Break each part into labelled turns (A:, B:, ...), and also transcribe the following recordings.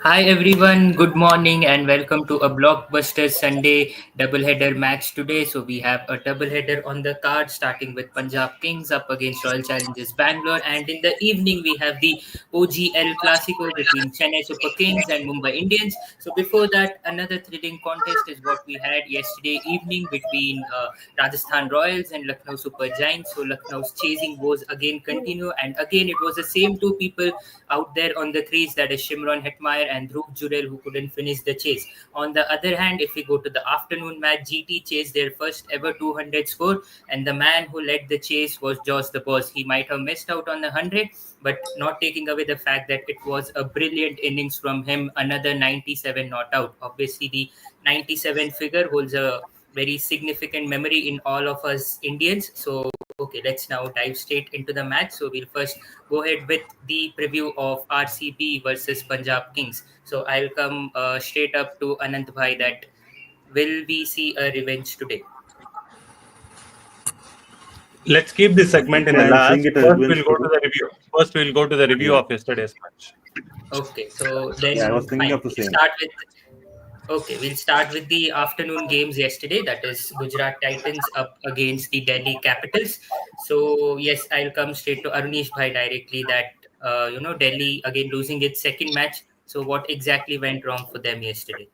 A: Hi everyone, good morning and welcome to a blockbuster Sunday doubleheader match today. So we have a doubleheader on the card starting with Punjab Kings up against Royal Challengers Bangalore, and in the evening we have the OGL Clasico between Chennai Super Kings and Mumbai Indians. So before that, another thrilling contest is what we had yesterday evening between Rajasthan Royals and Lucknow Super Giants. So Lucknow's chasing woes again continue, and again it was the same two people out there on the crease, that is Shimron Hetmeyer and Dhruv Jurel, who couldn't finish the chase. On the other hand, if we go to the afternoon match, GT chased their first ever 200 score, and the man who led the chase was Josh the Boss. He might have missed out on the 100, but not taking away the fact that it was a brilliant innings from him, another 97 not out. Obviously, the 97 figure holds a very significant memory in all of us Indians. So, okay, let's now dive straight into the match. So, we'll first go ahead with the preview of RCB versus Punjab Kings. So I'll come straight up to Anant Bhai, that will we see a revenge today?
B: Let's keep this segment in
C: Yeah,
B: the
C: I'm seeing
B: last.
C: it a
B: First,
C: revenge
B: we'll go
C: today.
B: to the review. First, we'll go to the review
C: Yeah,
B: of yesterday's match.
A: Okay, so
C: yeah, I
A: then
C: was thinking
A: fine.
C: of the
A: We'll
C: same.
A: start with we'll start with the afternoon games yesterday. That is Gujarat Titans up against the Delhi Capitals. So yes, I'll come straight to Arunish Bhai directly. That Delhi again losing its second match. So what exactly went wrong for them yesterday?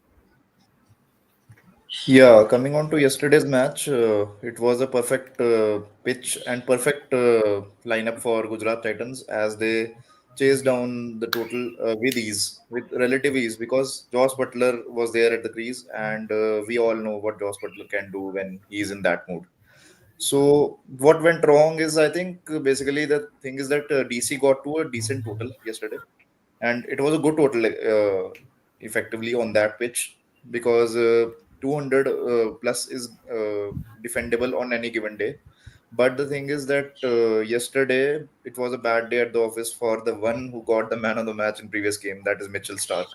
D: Yeah, coming on to yesterday's match, it was a perfect pitch and perfect lineup for Gujarat Titans as they chased down the total with ease, with relative ease, because Josh Butler was there at the crease, and we all know what Josh Butler can do when he's in that mood. So, what went wrong is, I think, basically the thing is that DC got to a decent total yesterday, and it was a good total effectively on that pitch because 200 plus is defendable on any given day. But the thing is that yesterday it was a bad day at the office for the one who got the man of the match in previous game, that is Mitchell Stark.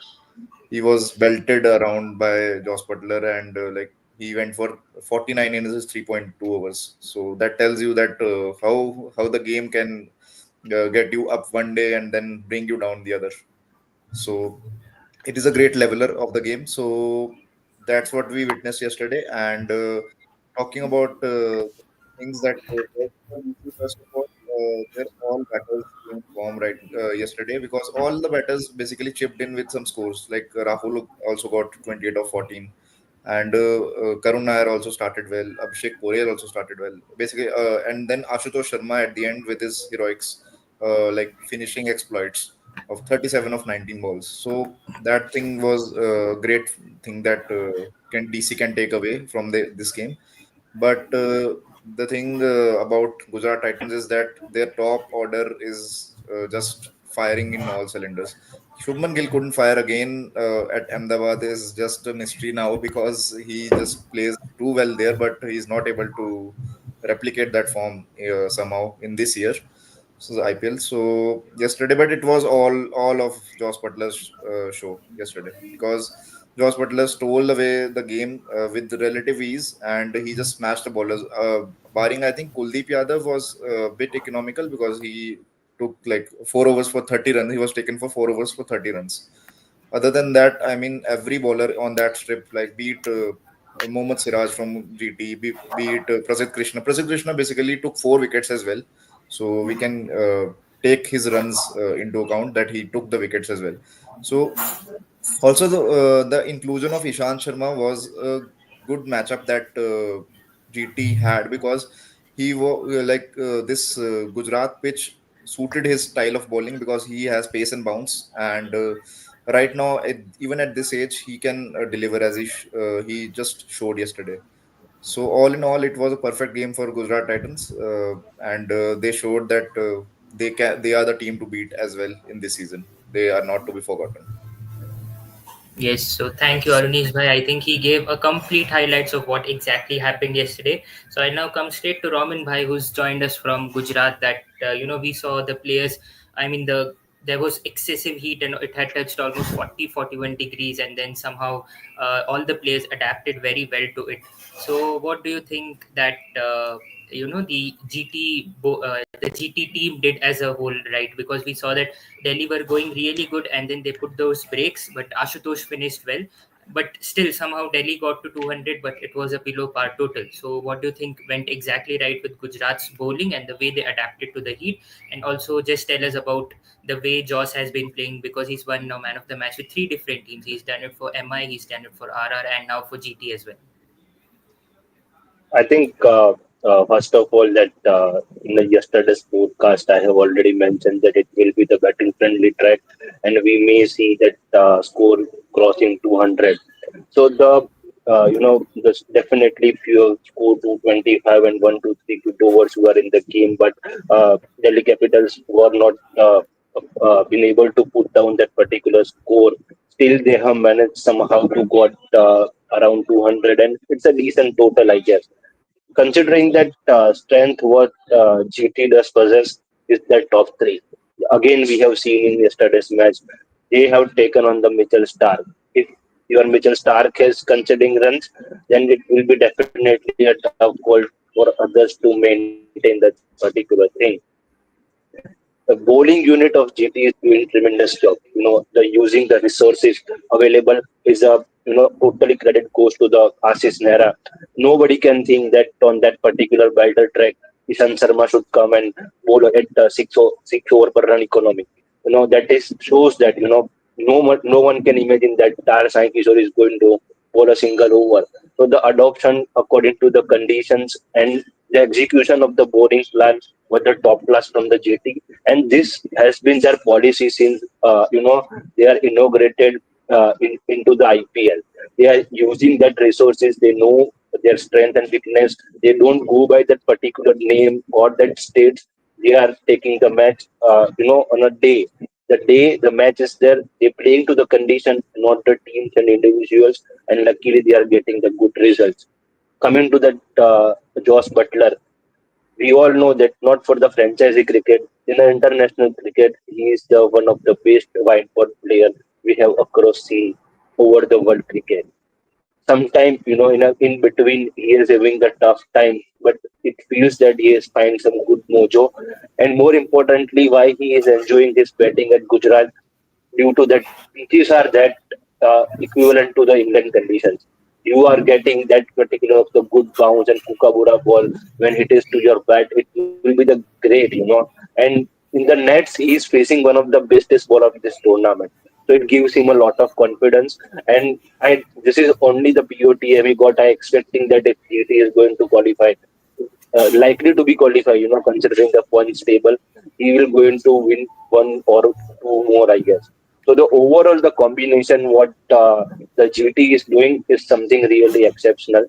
D: He was belted around by Josh Butler, and like he went for 49 in his 3.2 overs. So that tells you that how the game can get you up one day and then bring you down the other. So it is a great leveler of the game. So that's what we witnessed yesterday. And talking about things that first of all, their all batters in form right yesterday, because all the batters basically chipped in with some scores. Like Rahul also got 28 of 14. And Karun Nair also started well. Abhishek Porel also started well. Basically, and then Ashutosh Sharma at the end with his heroics, like finishing exploits of 37 of 19 balls. So that thing was a great thing that can DC can take away from this game. But the thing about Gujarat Titans is that their top order is just firing in all cylinders. Shubman Gill couldn't fire again at Ahmedabad is just a mystery now because he just plays too well there, but he's not able to replicate that form somehow in this year. So the IPL. So yesterday, but it was all of Josh Butler's show yesterday because Josh Butler stole away the game with relative ease, and he just smashed the bowlers. Barring, I think Kuldeep Yadav was a bit economical because he took like 4 overs for 30 runs. He was taken for 4 overs for 30 runs. Other than that, I mean, every bowler on that strip, like be it Mohammad Siraj from GT, be it Prasidh Krishna. Prasidh Krishna basically took 4 wickets as well. So we can take his runs into account that he took the wickets as well. So also, the inclusion of Ishant Sharma was a good matchup that GT had because he was this Gujarat pitch suited his style of bowling because he has pace and bounce, and right now even at this age he can deliver as he just showed yesterday. So all in all, it was a perfect game for Gujarat Titans, and they showed that they are the team to beat as well in this season. They are not to be forgotten.
A: Yes, so thank you, Arunish Bhai. I think he gave a complete highlights of what exactly happened yesterday. So I now come straight to Raman Bhai, who's joined us from Gujarat. That we saw the players. I mean, there was excessive heat and it had touched almost 41 degrees, and then somehow all the players adapted very well to it. So what do you think that the GT team did as a whole, right? Because we saw that Delhi were going really good, and then they put those breaks, but Ashutosh finished well. But still, somehow Delhi got to 200, but it was a below par total. So, what do you think went exactly right with Gujarat's bowling and the way they adapted to the heat? And also, just tell us about the way Joss has been playing, because he's won now man of the match with three different teams. He's done it for MI, he's done it for RR, and now for GT as well.
C: I think, first of all, that in the yesterday's podcast, I have already mentioned that it will be the batting friendly track, and we may see that score crossing 200. So definitely if you have scored 225 and 1, 2, 3 good overs who are in the game, but Delhi Capitals were not been able to put down that particular score. Still, they have managed somehow to got around 200, and it's a decent total, I guess, considering that strength what GT does possess is that top three. Again, we have seen in yesterday's match, they have taken on the Mitchell Stark. If your Mitchell Stark is conceding runs, then it will be definitely a tough call for others to maintain that particular thing. The bowling unit of GT is doing tremendous job. The using the resources available is a totally credit goes to the Ashish Nehra. Nobody can think that on that particular battle track, Ishan Sharma should come and bowl at 6 over per run economy. That is shows that no one can imagine that Tar Sai Kishore is going to bowl a single over. So the adoption according to the conditions and the execution of the bowling plan was the top class from the GT, and this has been their policy since they are inaugurated into the IPL. They are using that resources. They know their strength and weakness. They don't go by that particular name or that state. They are taking the match, on a day. The day the match is there, they're playing to the condition, not the teams and individuals. And luckily, they are getting the good results. Coming to that, Josh Butler, we all know that not for the franchisee cricket, in the international cricket, he is the one of the best white ball player we have across seen over the world cricket. Sometimes, in between, he is having the tough time, but it feels that he has find some good mojo. And more importantly, why he is enjoying his batting at Gujarat due to that pitches are that equivalent to the England conditions. You are getting that particular of the good bounce and kookaburra ball when it is to your bat. It will be the great. And in the nets, he is facing one of the bestest ball of this tournament. So it gives him a lot of confidence. And this is only the POTA we got. I expecting that if GT is going to qualify, likely to be qualified, considering the points table, he will going to win one or two more, I guess. So the overall, the combination what the GT is doing is something really exceptional.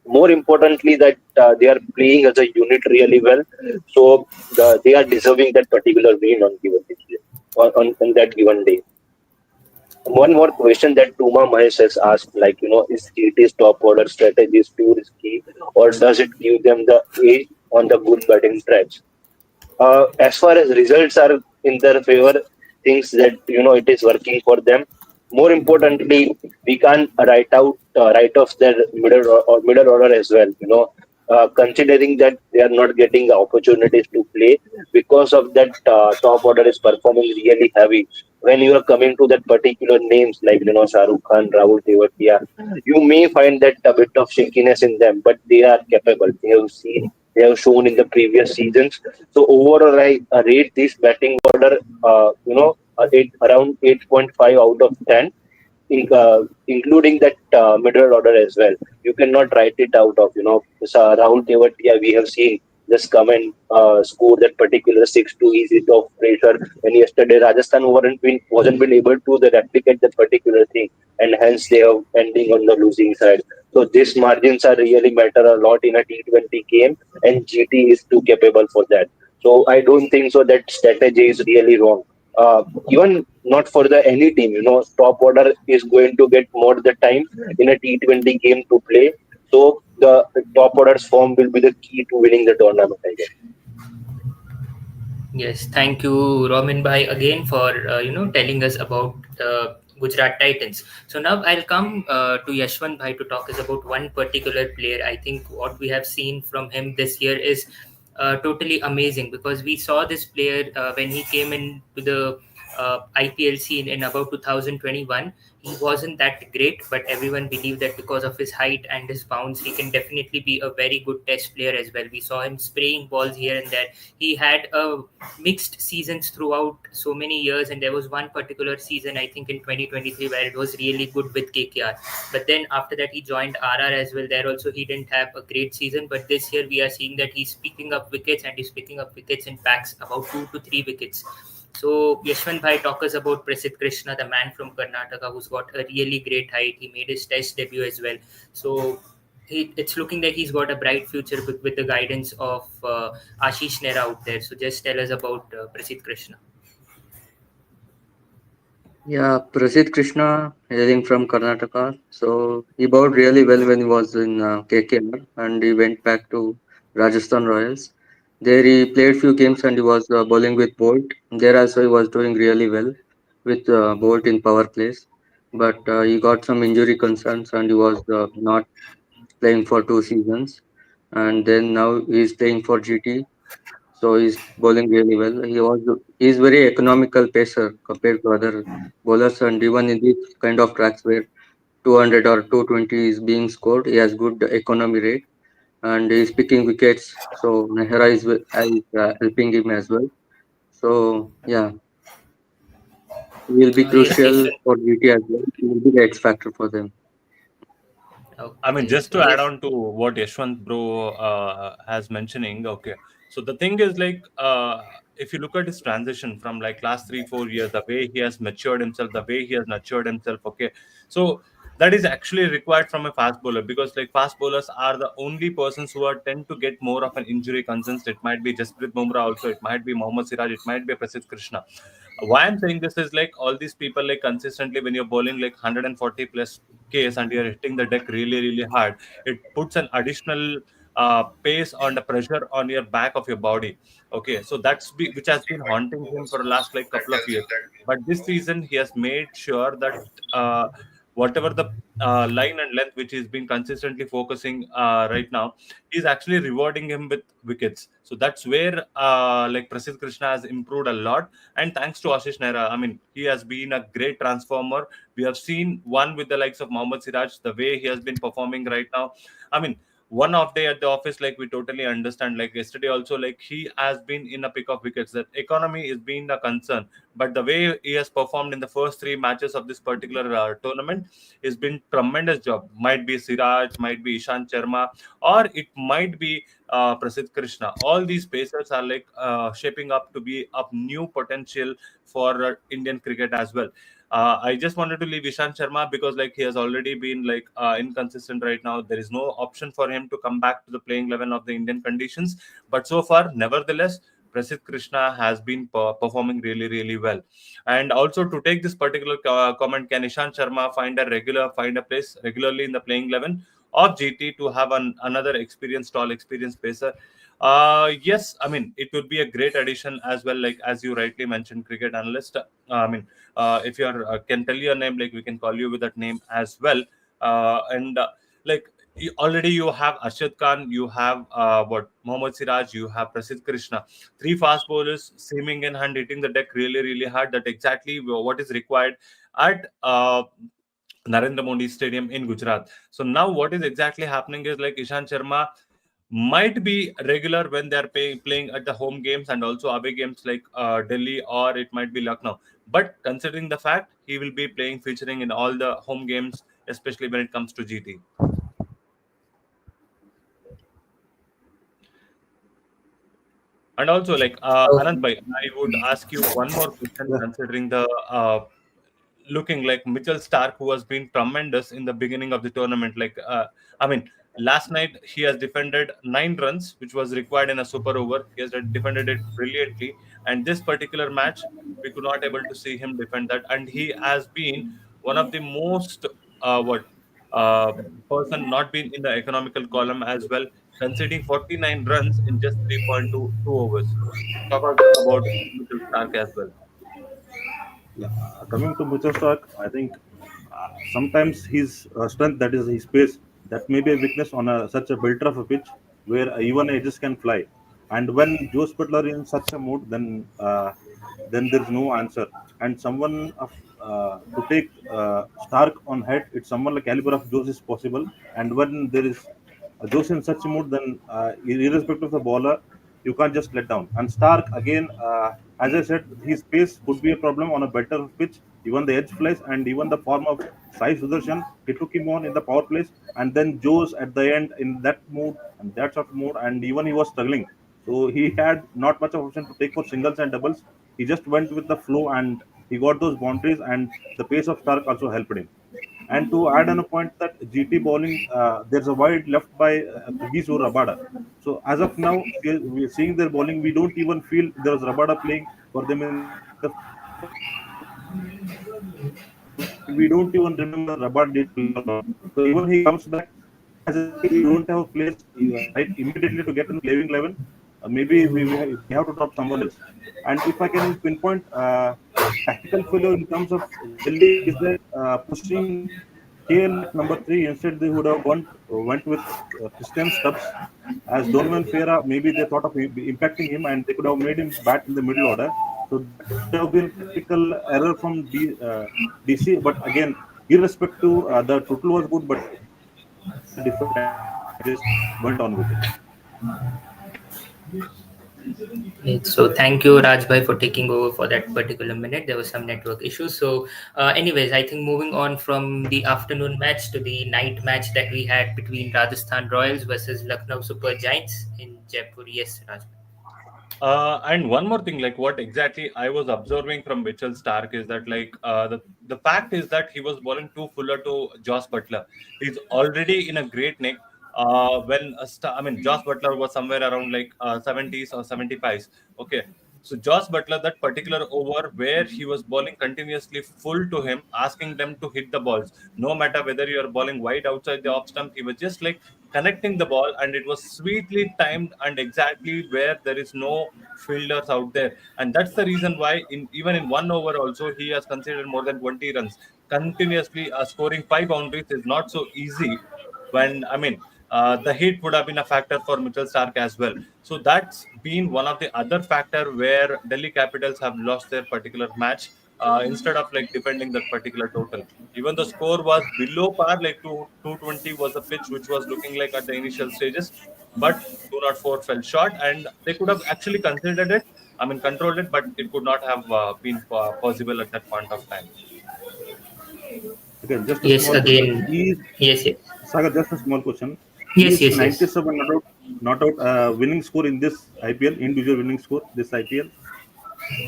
C: More importantly, that they are playing as a unit really well, so they are deserving that particular win on given day, on that given day. One more question that Tuma Mahesh has asked, like, is GT's top order strategy is too risky, or does it give them the edge on the good batting tracks? As far as results are in their favor, things that it is working for them. More importantly, we can write off their middle order as well. Considering that they are not getting the opportunities to play because of that top order is performing really heavy. When you are coming to that particular names like Shahrukh Khan, Rahul Tewatia, you may find that a bit of shakiness in them, but they are capable. They have shown in the previous seasons. So overall, I rate this batting order, around 8.5 out of 10, including that middle order as well. You cannot write it out of, Rahul Tewatia, we have seen just come and score that particular 6-2 easy top pressure. And yesterday, Rajasthan wasn't been able to replicate that particular thing, and hence they are ending on the losing side. So these margins are really matter a lot in a T20 game, and GT is too capable for that. So I don't think so that strategy is really wrong. Even not for the any team, top order is going to get more the time in a T20 game to play. So the top order's form will be the key to winning the tournament, I guess.
A: Yes, thank you, Romin Bhai, again for telling us about the Gujarat Titans. So now I'll come to Yashwant Bhai to talk is about one particular player. I think what we have seen from him this year is totally amazing, because we saw this player when he came into the IPL scene in about 2021. He wasn't that great, but everyone believed that because of his height and his bounce, he can definitely be a very good test player as well. We saw him spraying balls here and there. He had a mixed seasons throughout so many years, and there was one particular season, I think in 2023, where it was really good with KKR. But then after that he joined RR as well. There also he didn't have a great season, but this year we are seeing that he's picking up wickets, and he's picking up wickets in packs, about 2 to 3 wickets. So Yashwant Bhai talk us about Prasidh Krishna, the man from Karnataka, who's got a really great height. He made his test debut as well. So it's looking like he's got a bright future with the guidance of Ashish Nehra out there. So just tell us about Prasidh Krishna.
E: Yeah, Prasidh Krishna, hailing from Karnataka. So he bowled really well when he was in KKR, and he went back to Rajasthan Royals. There he played few games and he was bowling with Bolt. There also he was doing really well with Bolt in power plays. But he got some injury concerns and he was not playing for 2 seasons. And then now he's playing for GT, so he's bowling really well. He's very economical pacer compared to other bowlers, and even in these kind of tracks where 200 or 220 is being scored, he has good economy rate and he's picking wickets. So Nehra is helping him as well. So yeah, he will be
A: Yes,
E: crucial
A: Yashwant.
E: for GT as well. He will be the X factor for them.
B: I mean,
A: Okay,
B: just
A: so
B: to add
A: yes.
B: on to what Yashwant bro has mentioning, okay. So the thing is like, if you look at his transition from like last 3 4 years, the way he has matured himself, the way he has nurtured himself, okay. So that is actually required from a fast bowler, because like fast bowlers are the only persons who are tend to get more of an injury concerns. It might be Jasprit Bumrah also, it might be Mohammad Siraj, it might be Prasidh Krishna. Why I'm saying this is like all these people like consistently when you're bowling like 140 plus Ks and you're hitting the deck really really hard, it puts an additional pace on the pressure on your back of your body. Okay, so which has been haunting him for the last like couple of years. But this season he has made sure that whatever the line and length which he's been consistently focusing right now, he's actually rewarding him with wickets. So that's where like Prasidh Krishna has improved a lot, and thanks to Ashish Nehra, I mean, he has been a great transformer. We have seen one with the likes of Mohammad Siraj, the way he has been performing right now. I mean, one off day at the office, like we totally understand. Like yesterday, also, like he has been in a pick of wickets. That economy is being a concern, but the way he has performed in the first 3 matches of this particular tournament has been tremendous job. Might be Siraj, might be Ishant Sharma, or it might be Prasidh Krishna. All these pacers are like shaping up to be a new potential for Indian cricket as well. I just wanted to leave Ishant Sharma because like he has already been like inconsistent right now. There is no option for him to come back to the playing 11 of the Indian conditions. But so far, nevertheless, Prasidh Krishna has been performing really, really well. And also to take this particular comment, can Ishant Sharma find a place regularly in the playing 11 of GT to have another experienced, tall, experienced pacer? Yes, I mean it would be a great addition as well. Like as you rightly mentioned, cricket analyst. I mean, if you are can tell your name, like we can call you with that name as well. And like already you have Arshad Khan, you have what Mohammad Siraj, you have Prasidh Krishna, 3 fast bowlers seaming in hand, hitting the deck really, really hard. That exactly what is required at Narendra Modi Stadium in Gujarat. So now what is exactly happening is like Ishant Sharma might be regular when they're playing at the home games and also away games like Delhi, or it might be Lucknow. But considering the fact he will be playing featuring in all the home games, especially when it comes to GT. And also, like Anand Bhai, I would ask you one more question
E: Yeah.
B: considering the looking like Mitchell Stark, who has been tremendous in the beginning of the tournament. Like, I mean, last night he has defended 9 runs, which was required in a super over. He has defended it brilliantly. And this particular match, we could not able to see him defend that. And he has been one of the most what person not been in the economical column as well, conceding 49 runs in just 3.22 overs. Talk about Mitchell Stark as well.
F: Coming to Mitchell Stark, I think sometimes his strength, that is his pace, that may be a weakness on such a belter of a pitch where even edges can fly. And when Joe Butler in such a mood, then there is no answer. And someone of to take Stark on head, it's someone like caliber of Joe is possible. And when there is Joe in such a mood, then irrespective of the bowler, you can't just let down. And Stark again, as I said, his pace could be a problem on a better pitch. Even the edge flies and even the form of Sai Sudarshan, he took him on in the power plays, and then Joe's at the end in that mood and that sort of mood, and even he was struggling. So he had not much of option to take for singles and doubles. He just went with the flow and he got those boundaries, and the pace of Stark also helped him. And to add on a point that GT bowling, there's a wide left by Prigis or Rabada. So as of now, we are seeing their bowling. We don't even feel there was Rabada playing for them in the first 11. We don't even remember Rabada did play or not. So even he comes back, as I said, we don't have players right immediately to get into playing 11. Maybe we have to drop someone else. And if I can pinpoint tactical failure in terms of Delhi is that pushing KL at number three, instead they would have went with Christian Stubbs as Donovan Ferra. Maybe they thought of impacting him and they could have made him bat in the middle order. So that could have been a tactical error from DC. But again, irrespective, the total was good, but they did not defend and they just went on with it.
A: So thank you, Rajbhai, for taking over for that particular minute. There was some network issues. So, anyways, I think moving on from the afternoon match to the night match that we had between Rajasthan Royals versus Lucknow Super Giants in Jaipur. Yes, Rajbhai.
B: And one more thing, like what exactly I was observing from Mitchell Stark is that the fact is that he was bowling too fuller to Joss Butler. He's already in a great nick. I mean, Joss Butler was somewhere around like 70s or 75s. Okay, so Joss Butler, that particular over where he was bowling continuously full to him, asking them to hit the balls, no matter whether you are bowling wide outside the off stump, he was just like connecting the ball, and it was sweetly timed and exactly where there is no fielders out there. And that's the reason why in even in 1 over also he has considered more than 20 runs continuously. Scoring 5 boundaries is not so easy. When I mean, the hit would have been a factor for Mitchell Stark as well. So that's been one of the other factor where Delhi Capitals have lost their particular match, instead of like defending that particular total. Even the score was below par, like 220 was the pitch which was looking like at the initial stages, but 204 fell short, and they could have actually considered it. I mean, controlled it, but it could not have been possible at that point of time.
F: Again, just a
A: Yes,
F: small question.
A: again. Yes, yes.
F: Saga, just a small question.
A: Yes,
F: Is
A: yes, yes.
F: 97 not out winning score in this IPL, individual winning score, this IPL?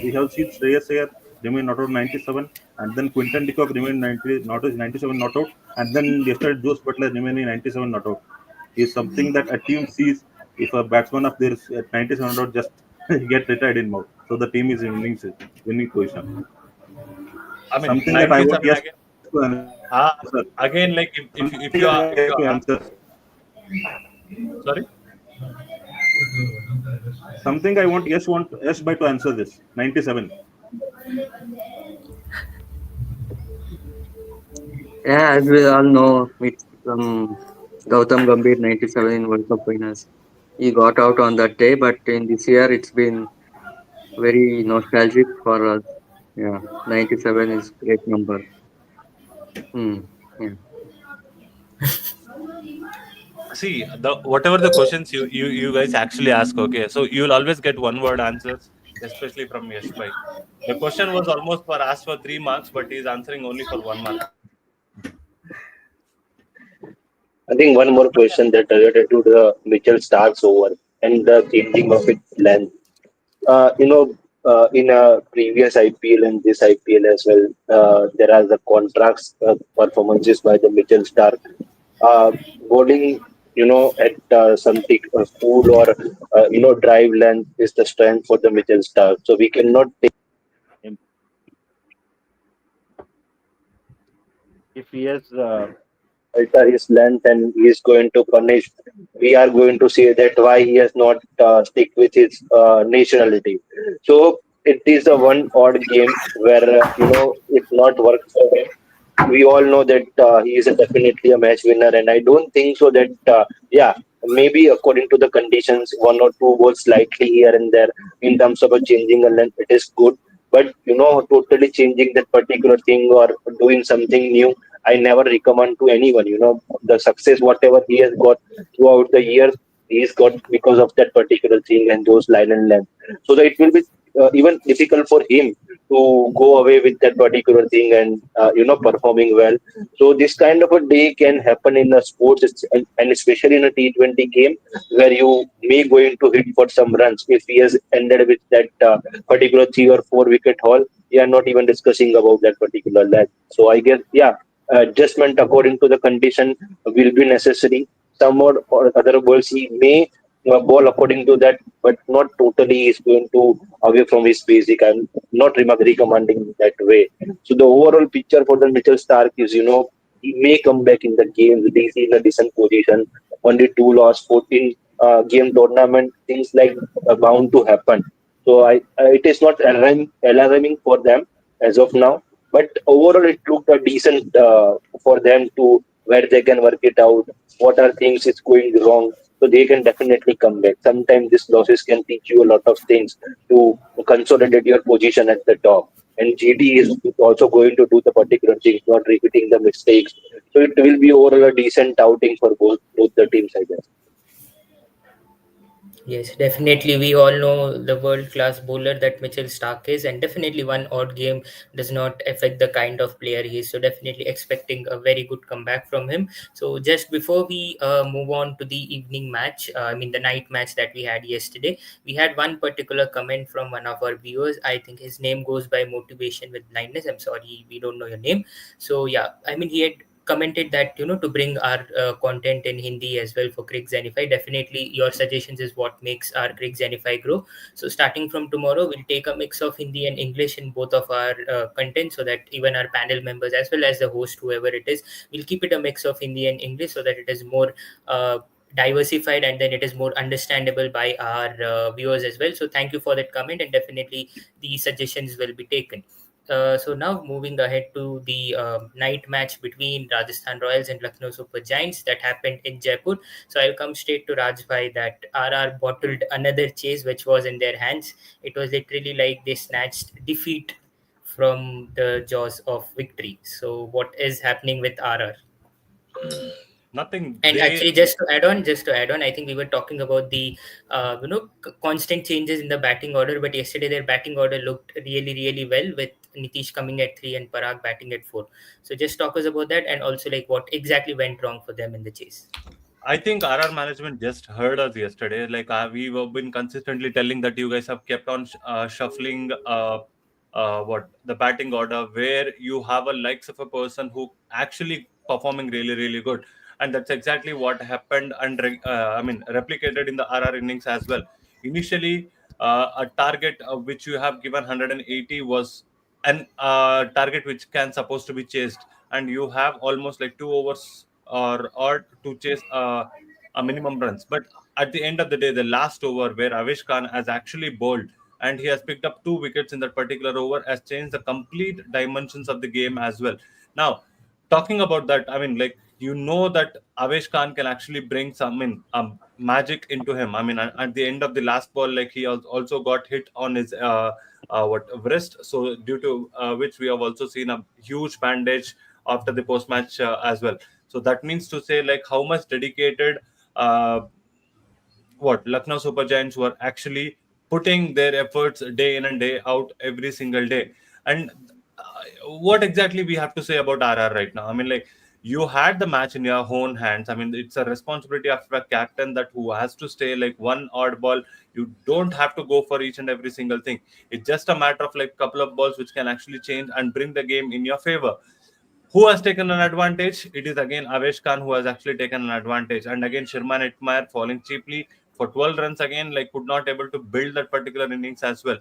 F: We have seen Shreyas Iyer remain not out 97, and then Quinton de Kock remain 90, not 97 not out, and then yesterday Jose Butler remaining 97 not out. Is something that a team sees if a batsman of theirs at 97 not out just get retired in mouth. So the team is in winning position.
B: I mean,
F: Something that I want
B: 97
F: yes
B: again.
F: to answer.
B: Uh, Again, like
F: Something
B: if
F: that
B: you
F: I
B: are
F: want
B: if
F: yes
B: you
F: to
B: are
F: answer.
B: sorry.
F: Something I want yes by to answer this. 97.
E: Yeah, as we all know, it's from Gautam Gambhir 97 in World Cup finals. He got out on that day, but in this year it's been very nostalgic for us. Yeah, 97 is great number. Hmm. Yeah.
B: See, the whatever the questions you guys actually ask, okay, so you'll always get one word answers, especially from Yash Bhai. The question was almost for asked for 3 marks, but he's answering only for 1 mark.
C: I think one more
B: But
C: question that related to the Mitchell Starks over and the changing of its length. In a previous IPL and this IPL as well, there are the contracts performances by the Mitchell Stark. Uh, Bowling, at something full or drive length is the strength for the Mitchell Stark. So we cannot take him if he has alter his length and he is going to punish. We are going to say that why he has not stick with his nationality. So it is a one odd game where it not worked for him. We all know that he is definitely a match winner, and I don't think so that yeah, maybe according to the conditions, one or two balls slightly here and there in terms of a changing a length, it is good. But totally changing that particular thing or doing something new, I never recommend to anyone. The success whatever he has got throughout the years, he's got because of that particular thing and those line and length. So that it will be even difficult for him to go away with that particular thing and performing well. So this kind of a day can happen in a sports, and especially in a T20 game where you may going to hit for some runs. If he has ended with that particular 3 or 4 wicket haul, we are not even discussing about that particular leg. So I guess, yeah, adjustment according to the condition will be necessary. Some or other balls he may ball according to that, but not totally is going to away from his basic. I'm not recommending that way. So the overall picture for the Mitchell Stark is, he may come back in the game. He's in a decent position. Only two loss, 14 game tournament. Things like bound to happen. So it is not alarming for them as of now. But overall, it looked a decent for them to where they can work it out. What are things is going wrong, so they can definitely come back. Sometimes these losses can teach you a lot of things to consolidate your position at the top. And GD is also going to do the particular things, not repeating the mistakes. So it will be overall a decent outing for both the teams, I guess.
A: Yes, definitely. We all know the world class bowler that Mitchell Stark is, and definitely one odd game does not affect the kind of player he is. So, definitely expecting a very good comeback from him. So, just before we move on to the evening match, I mean, the night match that we had yesterday, we had one particular comment from one of our viewers. I think his name goes by Motivation with Blindness. I'm sorry, we don't know your name. So, yeah, I mean, he had commented that to bring our content in Hindi as well for Crick Zenify. Definitely, your suggestions is what makes our Crick Zenify grow. So starting from tomorrow, we'll take a mix of Hindi and English in both of our content, so that even our panel members as well as the host, whoever it is, will keep it a mix of Hindi and English, so that it is more diversified, and then it is more understandable by our viewers as well. So thank you for that comment, and definitely the suggestions will be taken. So now moving ahead to the night match between Rajasthan Royals and Lucknow Super Giants that happened in Jaipur. So I'll come straight to Rajbhai that RR bottled another chase which was in their hands. It was literally like they snatched defeat from the jaws of victory. So what is happening with RR?
B: Nothing.
A: And
B: They
A: actually, just to add on, I think we were talking about the, constant changes in the batting order. But yesterday, their batting order looked really, really well with Nitish coming at 3 and Parag batting at 4. So just talk us about that, and also like what exactly went wrong for them in the chase.
B: I think RR management just heard us yesterday. Like we've been consistently telling that you guys have kept on shuffling what the batting order, where you have a likes of a person who actually performing really really good, and that's exactly what happened and I mean replicated in the RR innings as well. Initially, a target which you have given 180 was an target which can supposed to be chased, and you have almost like 2 overs or to chase a minimum runs. But at the end of the day, the last over where Avish Khan has actually bowled and he has picked up 2 wickets in that particular over has changed the complete dimensions of the game as well. Now, talking about that, I mean, like that Avesh Khan can actually bring some magic into him. I mean, at the end of the last ball, like he also got hit on his what wrist, so due to which we have also seen a huge bandage after the post match as well. So that means to say like how much dedicated uh, what Lucknow Super Giants were actually putting their efforts day in and day out every single day. And what exactly we have to say about RR right now? I mean, like you had the match in your own hands. I mean, it's a responsibility of a captain that who has to stay like one odd ball. You don't have to go for each and every single thing. It's just a matter of like couple of balls which can actually change and bring the game in your favor. Who has taken an advantage? It is again Avesh Khan who has actually taken an advantage. And again, Shirman Itmire falling cheaply for 12 runs again, like could not able to build that particular innings as well.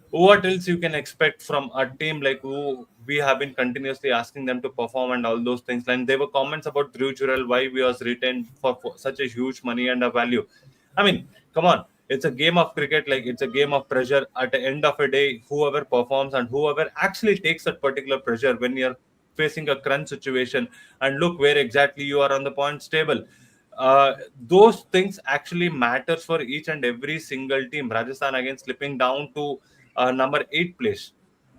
B: What else you can expect from a team like who we have been continuously asking them to perform and all those things? And there were comments about Dhruv Jurel, why we was retained for such a huge money and a value. I mean, come on. it's a game of cricket, like it's a game of pressure. At the end of a day, whoever performs and whoever actually takes that particular pressure when you're facing a crunch situation, and look where exactly you are on the points table. Those things actually matters for each and every single team. Rajasthan again slipping down to number 8 place.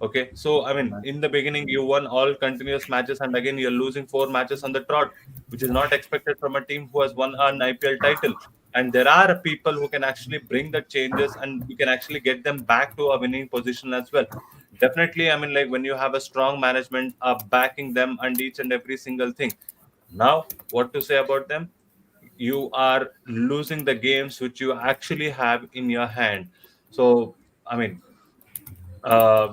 B: Okay, so I mean, in the beginning, you won all continuous matches, and again, you're losing 4 matches on the trot, which is not expected from a team who has won an IPL title. And there are people who can actually bring the changes, and we can actually get them back to a winning position as well. Definitely, I mean, like when you have a strong management backing them and each and every single thing. Now, what to say about them? You are losing the games which you actually have in your hand. So, I mean,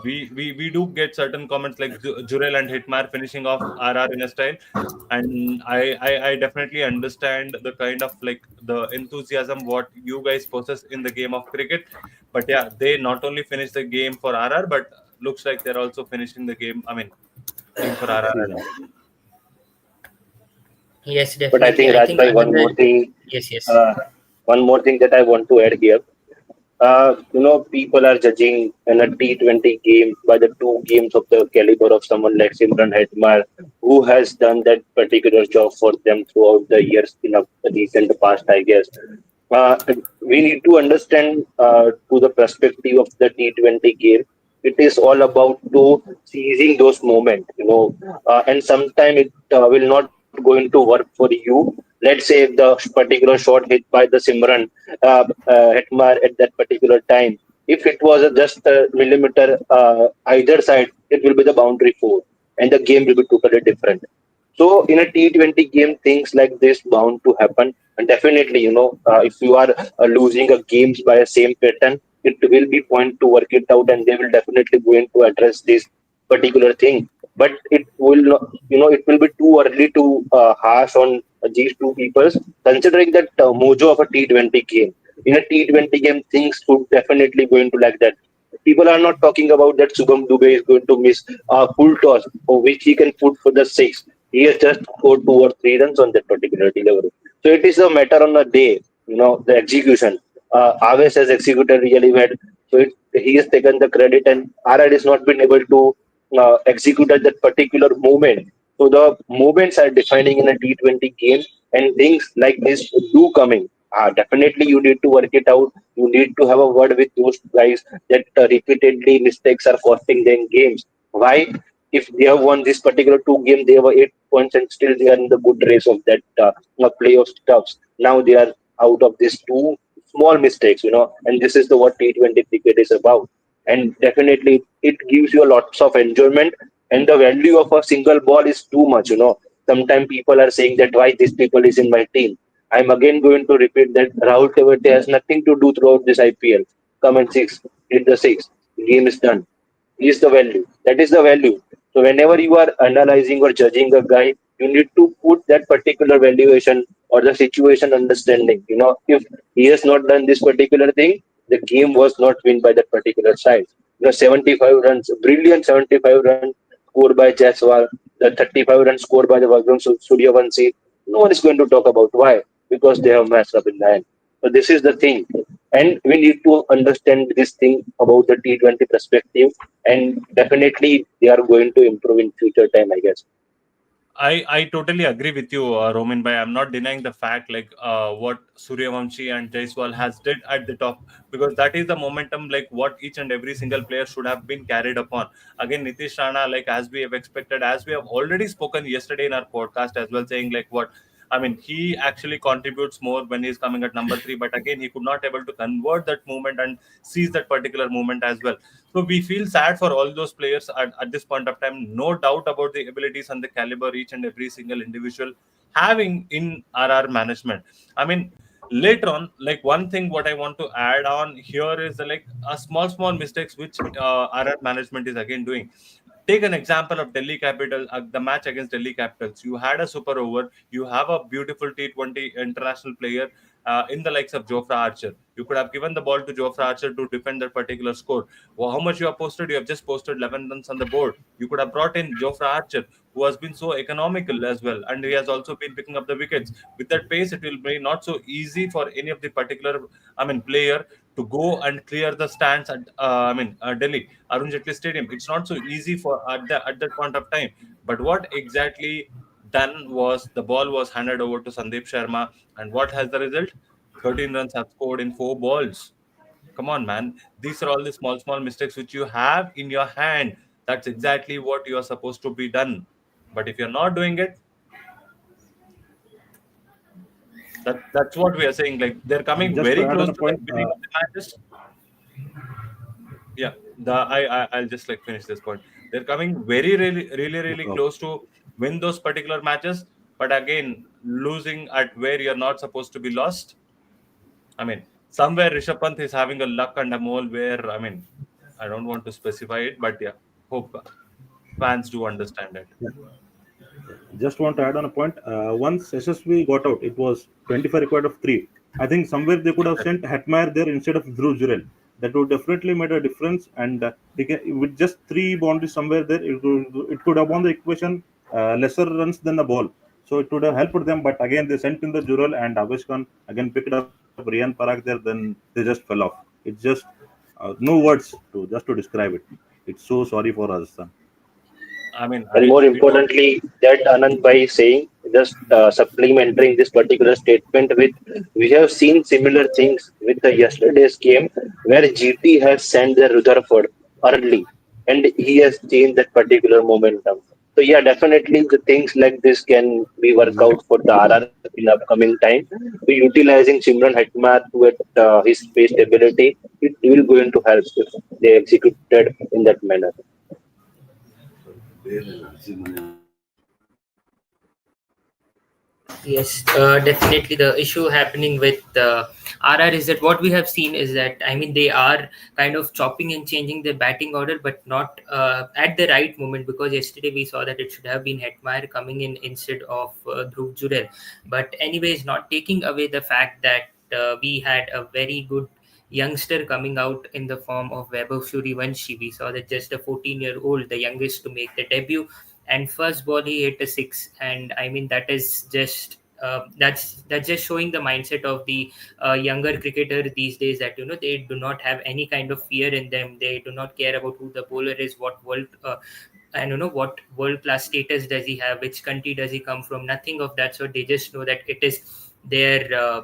B: we do get certain comments like Jurel and Hitmar finishing off RR in a style, and I definitely understand the kind of like the enthusiasm what you guys possess in the game of cricket. But yeah, they not only finish the game for RR, but looks like they're also finishing the game. I mean, team for RR as
F: Season.
B: well.
A: Yes,
C: But I
A: definitely.
C: think
A: I think
C: Rajbhai, one more
A: another.
C: thing,
A: Yes, yes.
C: uh, one more thing that I want to add here. People are judging in a T20 game by the two games of the caliber of someone like Simran Hetmar, who has done that particular job for them throughout the years in a recent past, I guess. Uh, we need to understand to the perspective of the T20 game. It is all about to seizing those moments, and sometimes it will not going to work for you. Let's say if the particular shot hit by the Simran Hetmar at that particular time, if it was just a millimeter either side, it will be the boundary four, and the game will be totally different. So in a T20 game, things like this bound to happen. And definitely, if you are losing a games by a same pattern, it will be point to work it out, and they will definitely going to address this particular thing. But it will not, it will be too early to harsh on these two peoples, considering that mojo of a T20 game. In a T20 game, things would definitely going to like that. People are not talking about that Subham Dubey is going to miss a full toss, for which he can put for the six. He has just scored 2 or 3 runs on that particular delivery. So it is a matter on a day, the execution. Aves has executed really well. So he has taken the credit, and RR has not been able to execute at that particular moment. So the moments are defining in a T20 game, and things like this do coming. Definitely, you need to work it out. You need to have a word with those guys that repeatedly mistakes are costing them games. Why? If they have won this particular two game, they have 8 points, and still they are in the good race of that playoff stuffs. Now they are out of these two small mistakes, and this is the what T20 cricket is about. And definitely, it gives you a lots of enjoyment, and the value of a single ball is too much. Sometimes people are saying that why this people is in my team. I'm again going to repeat that Rahul Tewete has nothing to do throughout this IPL. Come and six, hit the six. Game is done is the value. That is the value. So whenever you are analyzing or judging a guy, you need to put that particular valuation or the situation understanding. If he has not done this particular thing, the game was not win by that particular side. 75 runs, brilliant 75 runs scored by Jaiswal, the 35 runs scored by the Vagram Suryavanshi. No one is going to talk about why because they have messed up in the end. So this is the thing, and we need to understand this thing about the T20 perspective, and definitely they are going to improve in future time, I guess.
B: I totally agree with you, Roman. Bhai, I'm not denying the fact like what Suryavamshi and Jaiswal has did at the top, because that is the momentum like what each and every single player should have been carried upon. Again, Nitish Rana, like as we have expected, as we have already spoken yesterday in our podcast as well, saying like what I mean, he actually contributes more when he's coming at number 3, but again, he could not able to convert that movement and seize that particular movement as well. So we feel sad for all those players at this point of time. No doubt about the abilities and the caliber each and every single individual having in RR management. I mean, later on, like one thing what I want to add on here is like a small mistakes which RR management is again doing. Take an example of Delhi Capital, the match against Delhi Capitals. You had a super over, you have a beautiful T20 international player, in the likes of Jofra Archer. You could have given the ball to Jofra Archer to defend that particular score. Well, how much you have posted? You have just posted 11 runs on the board. You could have brought in Jofra Archer, who has been so economical as well, and he has also been picking up the wickets. With that pace, it will be not so easy for any of the particular, player to go and clear the stands at, Delhi, Arun Jaitley Stadium. It's not so easy for at that point of time. But what exactly done was the ball was handed over to Sandeep Sharma, and what has the result? 13 runs have scored in 4 balls. Come on, man. These are all the small, small mistakes which you have in your hand. That's exactly what you are supposed to be done. But if you're not doing it, that's what we are saying. Like they're coming
F: Just to
B: very
F: add on
B: close
F: a
B: to the
F: point,
B: winning of the matches. Yeah, I'll just like finish this point. They're coming very really really really
F: uh,
B: close to win those particular matches, but again losing at where you're not supposed to be lost. I mean, somewhere Rishabh Pant is having a luck and a mole where I don't want to specify it, but yeah, hope fans do understand it.
F: just want to add on a point. Once SSV got out, it was 25 required of 3. I think somewhere they could have sent Hatmair there instead of Dhruv Jurel. That would definitely made a difference. And with just 3 boundaries somewhere there, it could have won the equation lesser runs than the ball. So it would have helped them. But again, they sent in the Jurel and Avesh Khan again picked up Rian Parag there. Then they just fell off. It's just no words to describe it. It's so sorry for Rajasthan.
B: I mean,
C: And
B: I
C: more
B: we don't.
C: importantly, that Anand Bhai is saying, just supplementing this particular statement with, we have seen similar things with the yesterday's game where GT has sent the Rutherford early and he has changed that particular momentum. So yeah, definitely the things like this can be work
F: Exactly.
C: out for the RR in upcoming time. So utilizing Simran Hetmat with his pace ability, it will going to help if they executed in that manner.
A: Yes, definitely. The issue happening with RR is that what we have seen is that, I mean, they are kind of chopping and changing their batting order, but not at the right moment, because yesterday we saw that it should have been Hetmeyer coming in instead of Dhruv Jurel. But anyways, not taking away the fact that we had a very good youngster coming out in the form of Vaibhav Suryavanshi. We saw that just a 14-year-old, the youngest to make the debut, and first ball he hit a six. And I mean, that is just that's just showing the mindset of the younger cricketer these days, that they do not have any kind of fear in them. They do not care about who the bowler is, what world and what world class status does he have, which country does he come from, nothing of that sort. They just know that it is their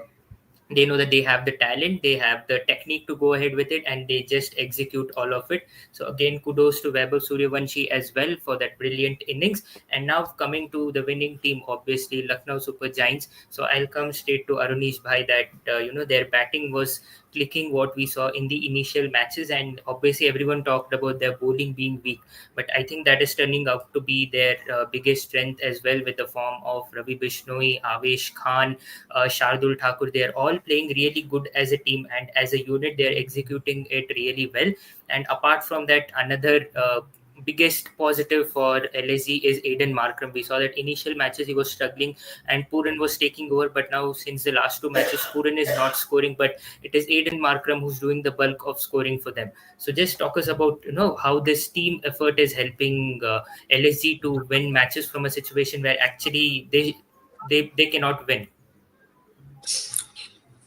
A: they know that they have the talent, they have the technique to go ahead with it, and they just execute all of it. So again, kudos to Vaibhav Suryavanshi as well for that brilliant innings. And now coming to the winning team, obviously Lucknow Super Giants. So I'll come straight to Arunish Bhai, that their batting was clicking what we saw in the initial matches, and obviously everyone talked about their bowling being weak, but I think that is turning out to be their biggest strength as well, with the form of Ravi Bishnoi, Avesh Khan, Shardul Thakur. They're all playing really good as a team, and as a unit, they're executing it really well. And apart from that, another biggest positive for LSG is Aiden Markram. We saw that initial matches he was struggling and Puran was taking over, but now since the last 2 matches, Puran is not scoring, but it is Aiden Markram who's doing the bulk of scoring for them. So just talk us about how this team effort is helping LSG to win matches from a situation where actually they cannot win.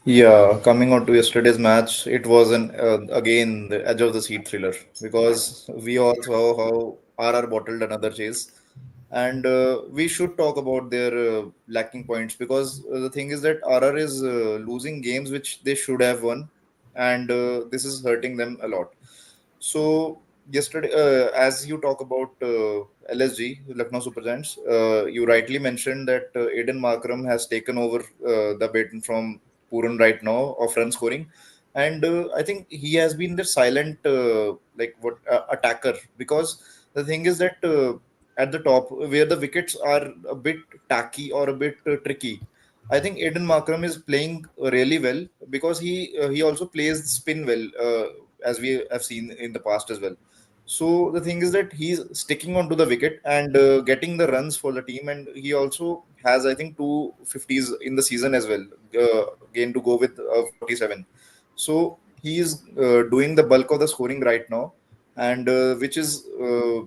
D: Yeah, coming on to yesterday's match, it was an again the edge of the seat thriller, because we all saw how RR bottled another chase, and we should talk about their lacking points, because the thing is that RR is losing games which they should have won, and this is hurting them a lot. So yesterday, as you talk about LSG, Lucknow Super Giants, you rightly mentioned that Aiden Markram has taken over the baton from Puran right now of run scoring, and I think he has been the silent attacker, because the thing is that at the top where the wickets are a bit tacky or a bit tricky, I think Aiden Markram is playing really well, because he also plays spin well, as we have seen in the past as well. So the thing is that he's sticking onto the wicket and getting the runs for the team, and he also has, I think, 250s in the season as well. Again to go with 47. So he is doing the bulk of the scoring right now, and which is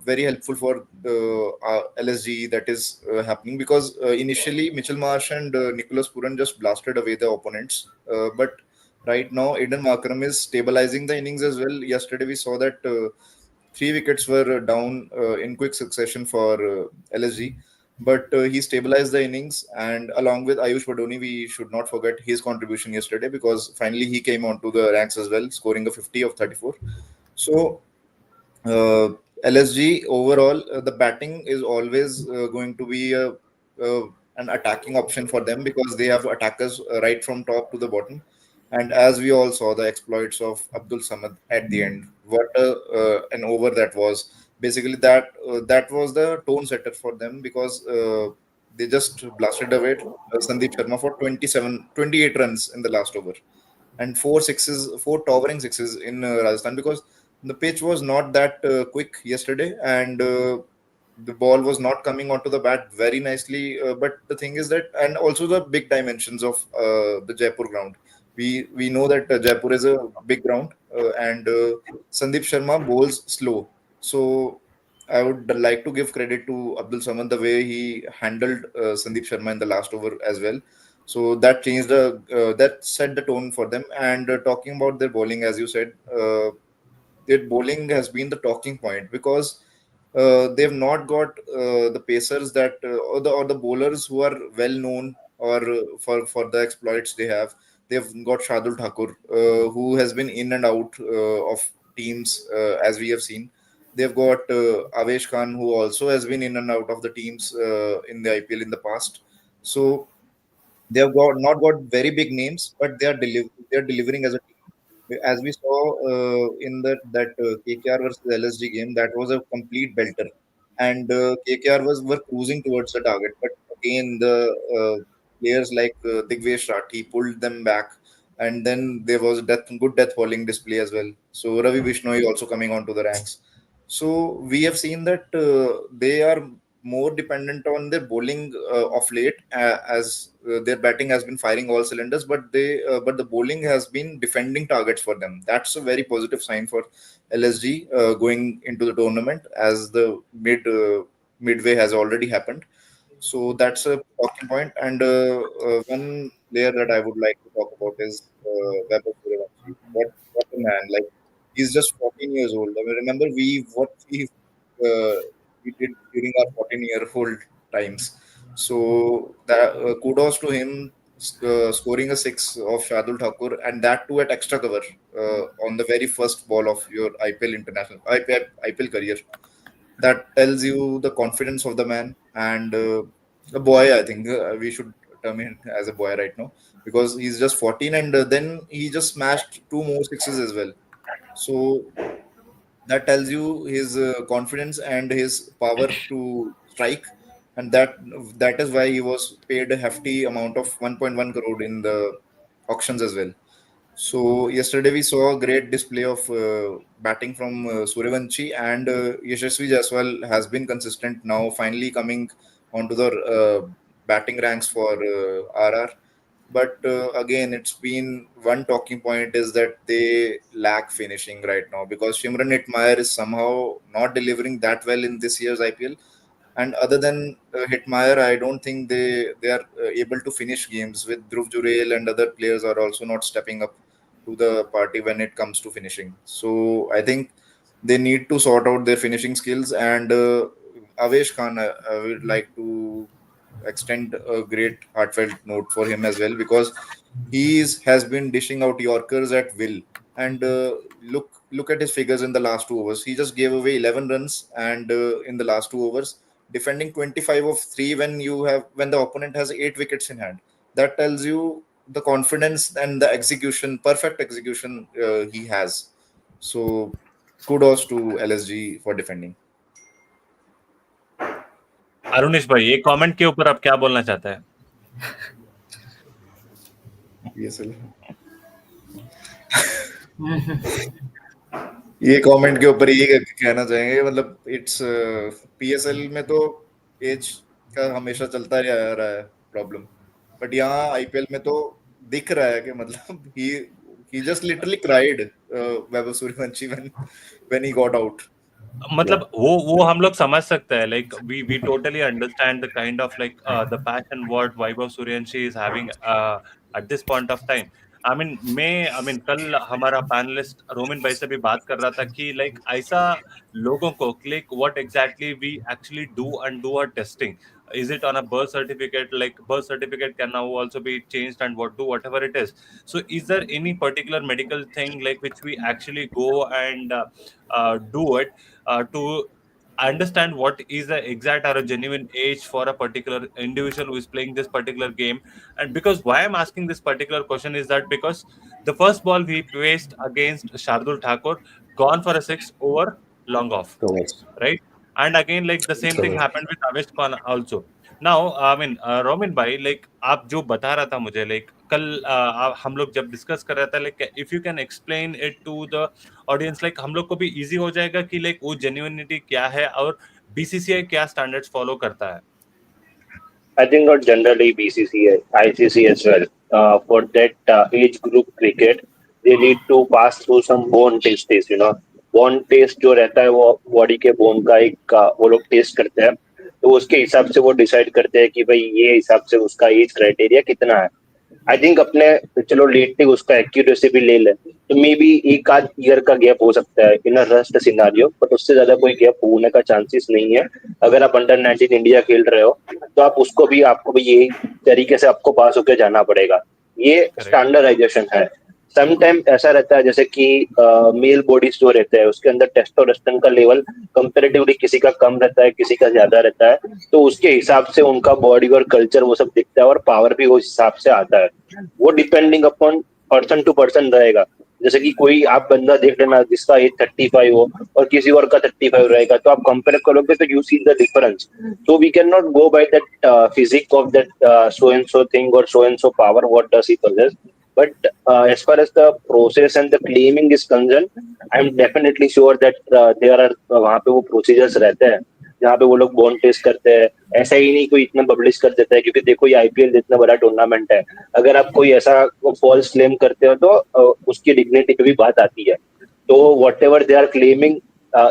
D: very helpful for LSG that is happening, because initially Mitchell Marsh and Nicholas Puran just blasted away the opponents, but right now Aiden Markram is stabilizing the innings as well. Yesterday we saw that. Three wickets were down in quick succession for LSG, but he stabilized the innings. And along with Ayush Vadoni, we should not forget his contribution yesterday, because finally he came onto the ranks as well, scoring a 50 of 34. So uh, LSG overall, the batting is always going to be an attacking option for them, because they have attackers right from top to the bottom. And as we all saw, the exploits of Abdul Samad at the end, what an over that was. Basically, that was the tone setter for them, because they just blasted away Sandeep Sharma for 28 runs in the last over, and four sixes, four towering sixes in Rajasthan, because the pitch was not that quick yesterday, and the ball was not coming onto the bat very nicely. But the thing is that, and also the big dimensions of the Jaipur ground. We know that Jaipur is a big ground, and Sandeep Sharma bowls slow. So I would like to give credit to Abdul Samad the way he handled Sandeep Sharma in the last over as well. So that changed the that set the tone for them. And talking about their bowling, as you said, their bowling has been the talking point, because they've not got the pacers that or the bowlers who are well known, or for the exploits they have. They've got Shardul Thakur, who has been in and out of teams, as we have seen. They've got Avesh Khan, who also has been in and out of the teams in the IPL in the past. So they have got not got very big names, but they are delivering as a team. As we saw in that KKR versus LSG game, that was a complete belter, and KKR was were cruising towards the target. But again, the players like Digvesh Rathi pulled them back, and then there was good death bowling display as well. So Ravi Bishnoi also coming onto the ranks. So we have seen that they are more dependent on their bowling of late, as their batting has been firing all cylinders, but the bowling has been defending targets for them. That's a very positive sign for LSG going into the tournament, as the midway has already happened. So that's a talking point. And one player that I would like to talk about is Vaibhav Suryavanshi. What a man! Like, he's just 14 years old. I mean, remember what we did during our 14-year-old times. So that kudos to him, scoring a six of Shardul Thakur, and that too at extra cover on the very first ball of your IPL career. That tells you the confidence of the man. And a boy, I think we should term him as a boy right now, because he's just 14, and then he just smashed two more sixes as well. So that tells you his confidence and his power to strike, and that is why he was paid a hefty amount of 1.1 crore in the auctions as well. So yesterday we saw a great display of batting from Suryavanshi, and Yashasvi Jaiswal has been consistent now, finally coming onto the batting ranks for RR. But again, it's been one talking point is that they lack finishing right now, because Shimran Hitmaier is somehow not delivering that well in this year's IPL. And other than Hitmaier, I don't think they are able to finish games. With Dhruv Jurel and other players are also not stepping up to the party when it comes to finishing. So I think they need to sort out their finishing skills. And Avesh Khan, I would like to extend a great heartfelt note for him as well, because has been dishing out Yorkers at will. And look at his figures in the last two overs. He just gave away 11 runs, and in the last two overs, defending 25 of three when the opponent has eight wickets in hand. That tells you the confidence and the execution, perfect execution he has. So kudos to LSG for defending.
B: Arunesh भाई, ये comment के ऊपर आप क्या बोलना चाहते हैं?
D: PSL. ये कमेंट के ऊपर यही कहना चाहेंगे, मतलब इट्स पीएसएल में तो एज का हमेशा चलता रहा है प्रॉब्लम, बट यहाँ आईपीएल में तो दिख रहा है कि मतलब ही just literally cried, Vaibhav Suryavanshi when he got out.
C: Yeah.
B: मतलब वो हम लोग समझ सकते हैं, like we totally understand the kind of like the passion what Vaibhav Suryavanshi is having at this point of time. I mean कल हमारा पैनलिस्ट रोमिन भाई से भी बात कर रहा था कि लाइक ऐसा लोगों को click what exactly we actually do and do a testing, is it on a birth certificate, like birth certificate can now also be changed and what do whatever it is. So is there any particular medical thing like which we actually go and do it to understand what is the exact or a genuine age for a particular individual who is playing this particular game? And because why I'm asking this particular question is that because the first ball we faced against Shardul Thakur gone for a six over long off,
C: Correct.
B: right? And again, like the same thing
C: Correct.
B: happened with Avish Khan also. Now, I mean, Romin bhai, like आप जो बता रहा था मुझे, like कल हम लोग जब डिस्कस कर रहा था, like if you can explain it to the audience, like हम लोग को भी easy हो जाएगा कि like वो genuinity क्या है और बीसीसीआई क्या standards follow करता है.
C: I think not generally BCCA, ICC as well. For that age group cricket, they need to pass through some bone tests. Bone test जो रहता है वो बॉडी के बोन का एक वो लोग टेस्ट करते हैं, तो उसके हिसाब से वो डिसाइड करते हैं कि भाई ये हिसाब से उसका एज क्राइटेरिया कितना है। आई थिंक अपने चलो लेट टेक उसका एक्यूरेसी भी ले लें तो मे बी एक आध ईयर का गैप हो सकता है इन अ रस्ट सिनारियो, बट उससे ज्यादा कोई गैप होने का चांसेस नहीं है। अगर आप अंडर 19 इंडिया खेल रहे हो तो आप उसको भी आपको भी यही तरीके से आपको पास होकर जाना पड़ेगा। ये
B: Correct.
C: स्टैंडर्डाइजेशन है। समटाइम ऐसा रहता है जैसे कि मेल बॉडीज जो रहते हैं उसके अंदर टेस्टोस्टेरोन का लेवल कंपेरेटिवली किसी का कम रहता है, किसी का ज्यादा रहता है, तो उसके हिसाब से उनका बॉडी और कल्चर वो सब दिखता है और पावर भी उस हिसाब से आता है। वो depending upon person to person रहेगा। जैसे कि कोई आप बंदा देख लेना जिसका एज 35 हो और किसी और का 35 रहेगा, तो आप कंपेयर करोगे तो you see the difference. So we cannot go by that physique of that so and so thing or so and so power. What does he possess? But as far as the process and the claiming is concerned, I'm definitely sure that there are वहाँ पे वो procedures रहते हैं जहाँ पे वो लोग bond test करते हैं। ऐसा ही नहीं कोई इतना पब्लिश कर देता है, क्योंकि देखो ये आईपीएल जितना बड़ा टूर्नामेंट है, अगर आप कोई ऐसा फॉल्स क्लेम करते हो तो उसकी डिग्निटी पे भी बात आती है। तो whatever they are claiming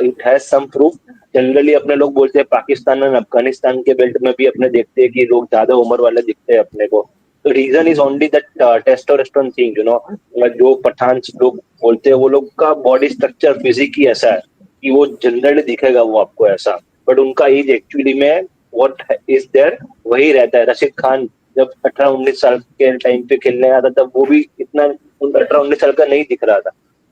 C: it has some proof. Generally अपने लोग बोलते हैं पाकिस्तान और अफगानिस्तान के बेल्ट में भी अपने देखते हैं कि लोग ज्यादा उम्र वाले दिखते हैं अपने को। तो reason is only that testosterone thing, जो पठान लोग बोलते हैं वो लोग का बॉडी स्ट्रक्चर फिजिक ही ऐसा है कि वो जनरली दिखेगा वो आपको ऐसा, बट उनका एज एक्चुअली में व्हाट इज देयर वही रहता है। रशीद खान जब 18-19 साल के टाइम पे खेलने आया था तब वो भी इतना 18-19 साल का नहीं दिख रहा था।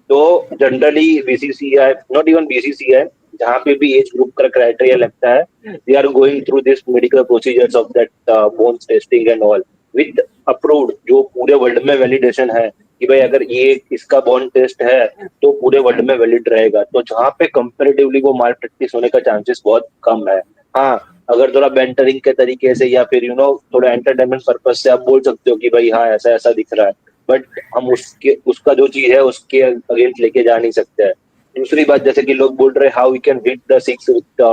C: तो generally BCCI, not even BCCI, जहाँ पे भी एज ग्रुप का क्राइटेरिया लगता है, they are going through this medical procedures of that bones testing and all with approved, जो पूरे वर्ल्ड में वैलिडेशन है कि भाई अगर ये इसका बॉन्ड टेस्ट है तो पूरे वर्ल्ड में वैलिड रहेगा। तो जहाँ पे कंपेरेटिवली वो माल प्रैक्टिस होने का चांसेस बहुत कम है। हाँ, अगर थोड़ा बेंटरिंग के तरीके से या फिर थोड़ा एंटरटेनमेंट पर्पज से आप बोल सकते हो कि भाई हाँ ऐसा ऐसा दिख रहा है, बट हम उसके उसका जो चीज है उसके अगेंस्ट लेके जा नहीं सकते हैं। दूसरी बात, जैसे कि लोग बोल रहे हैं how we can hit the six with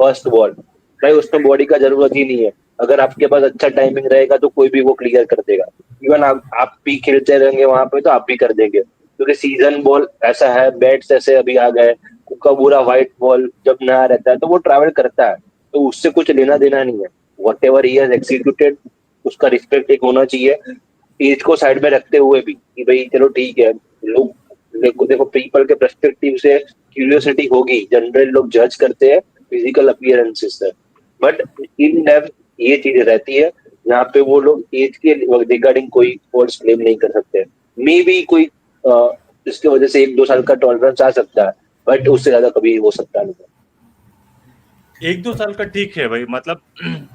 C: first ball, भाई उसमें बॉडी का जरूरत ही नहीं है। अगर आपके पास अच्छा टाइमिंग रहेगा तो कोई भी वो क्लियर कर देगा। इवन आप भी खेलते रहेंगे वहां पे तो आप भी कर देंगे, क्योंकि सीजन बॉल ऐसा है, बैट्स ऐसे अभी आ गए, का पूरा व्हाइट बॉल जब नया रहता है तो वो ट्रैवल करता है, तो उससे कुछ लेना देना नहीं है। What ever he has executed उसका रिस्पेक्ट एक होना चाहिए, एज को साइड में रखते हुए भी कि भाई चलो ठीक है। लोग देखो देखो पीपल के पर्सपेक्टिव से क्यूरियोसिटी होगी, जनरल लोग जज करते हैं फिजिकल अपीयरेंसेस से, बट इन डेप्थ ये चीज रहती है जहाँ पे वो लोग एज के रिगार्डिंग कोई फॉल्स क्लेम नहीं कर सकते। मे बी कोई इसके वजह से 1-2 साल का टॉलरेंस आ सकता है, बट उससे ज्यादा कभी हो सकता नहीं।
B: 1-2 साल का ठीक है भाई, मतलब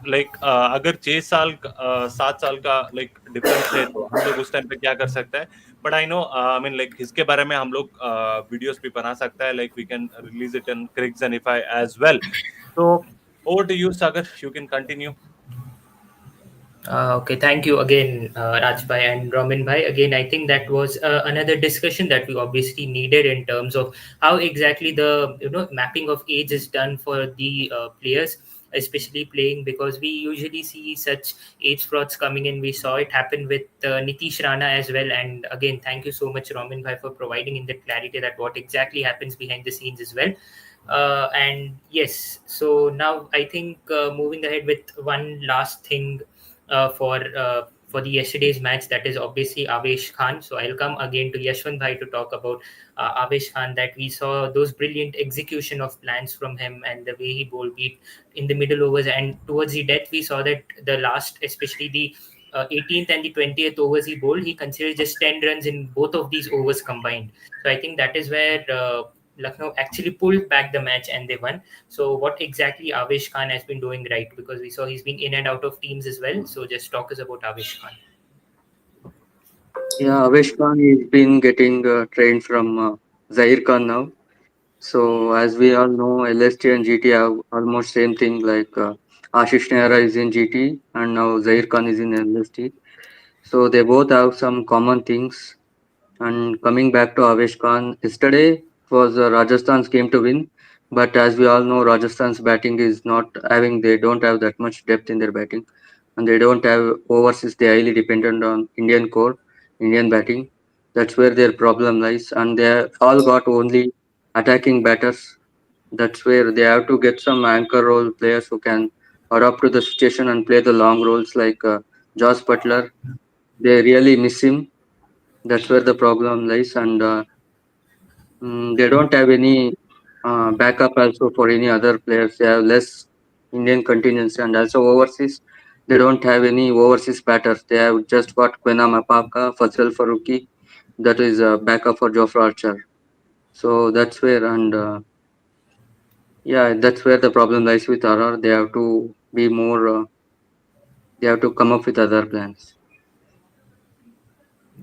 B: लाइक अगर 6 साल 7 साल का लाइक डिफरेंस है तो हम लोग उस टाइम पे क्या कर सकते हैं। But I know I mean like इसके बारे में हम लोग वीडियोस भी बना सकते हैं, like we can release it in Cricsnify as well. तो over to you Sagar, you can continue.
A: Okay, thank you again, Rajbhai and Ramin Bhai. Again, I think that was another discussion that we obviously needed in terms of how exactly the mapping of age is done for the players, especially playing, because we usually see such age frauds coming in. We saw it happen with Nitish Rana as well. And again, thank you so much, Ramin Bhai, for providing in the clarity that what exactly happens behind the scenes as well. And yes, so now I think moving ahead with one last thing for the yesterday's match, that is obviously Avesh Khan. So I'll come again to Yashwant Bhai to talk about Avesh Khan, that we saw those brilliant execution of plans from him and the way he bowled beat in the middle overs, and towards the death we saw that the last, especially the 18th and the 20th overs he bowled, he considered just 10 runs in both of these overs combined. So I think that is where Lucknow actually pulled back the match and they won. So what exactly Avesh Khan has been doing right? Because we saw he's been in and out of teams as well. So just talk us about Avesh Khan.
E: Yeah, Avesh Khan has been getting trained from Zahir Khan now. So as we all know, LST and GT have almost same thing. Like Ashish Nehra is in GT and now Zahir Khan is in LST. So they both have some common things. And coming back to Avesh Khan, yesterday was Rajasthan's game to win. But as we all know, Rajasthan's batting is not having, they don't have that much depth in their batting. And they don't have overseas, they highly dependent on Indian core, Indian batting. That's where their problem lies. And they all got only attacking batters. That's where they have to get some anchor role players who can adapt to the situation and play the long roles like Josh Butler. They really miss him. That's where the problem lies. And they don't have any backup also for any other players. They have less Indian contingency and also overseas. They don't have any overseas batters. They have just got Quena Mapaka, Fazal Faruqi. That is backup for Jofra Archer. So that's where, and yeah, that's where the problem lies with RR. They have to be more, they have to come up with other plans.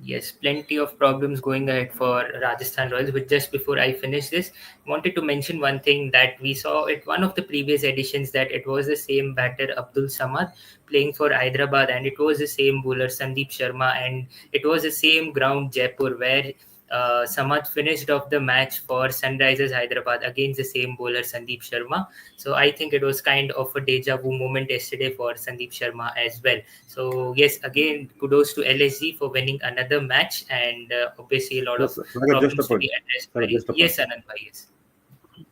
A: Yes, plenty of problems going ahead for Rajasthan Royals. But just before I finish this, wanted to mention one thing that we saw at one of the previous editions, that it was the same batter Abdul Samad playing for Hyderabad, and it was the same bowler Sandeep Sharma, and it was the same ground Jaipur where Samad finished off the match for Sunrisers Hyderabad against the same bowler Sandeep Sharma. So I think it was kind of a deja vu moment yesterday for Sandeep Sharma as well. So yes, again, kudos to LSG for winning another match, and obviously a lot
F: So,
A: of
F: Sagar, just a
A: problems to
F: point.
A: be addressed
F: Sagar,
A: by,
F: just a point.
A: yes, Anand Bhai, yes.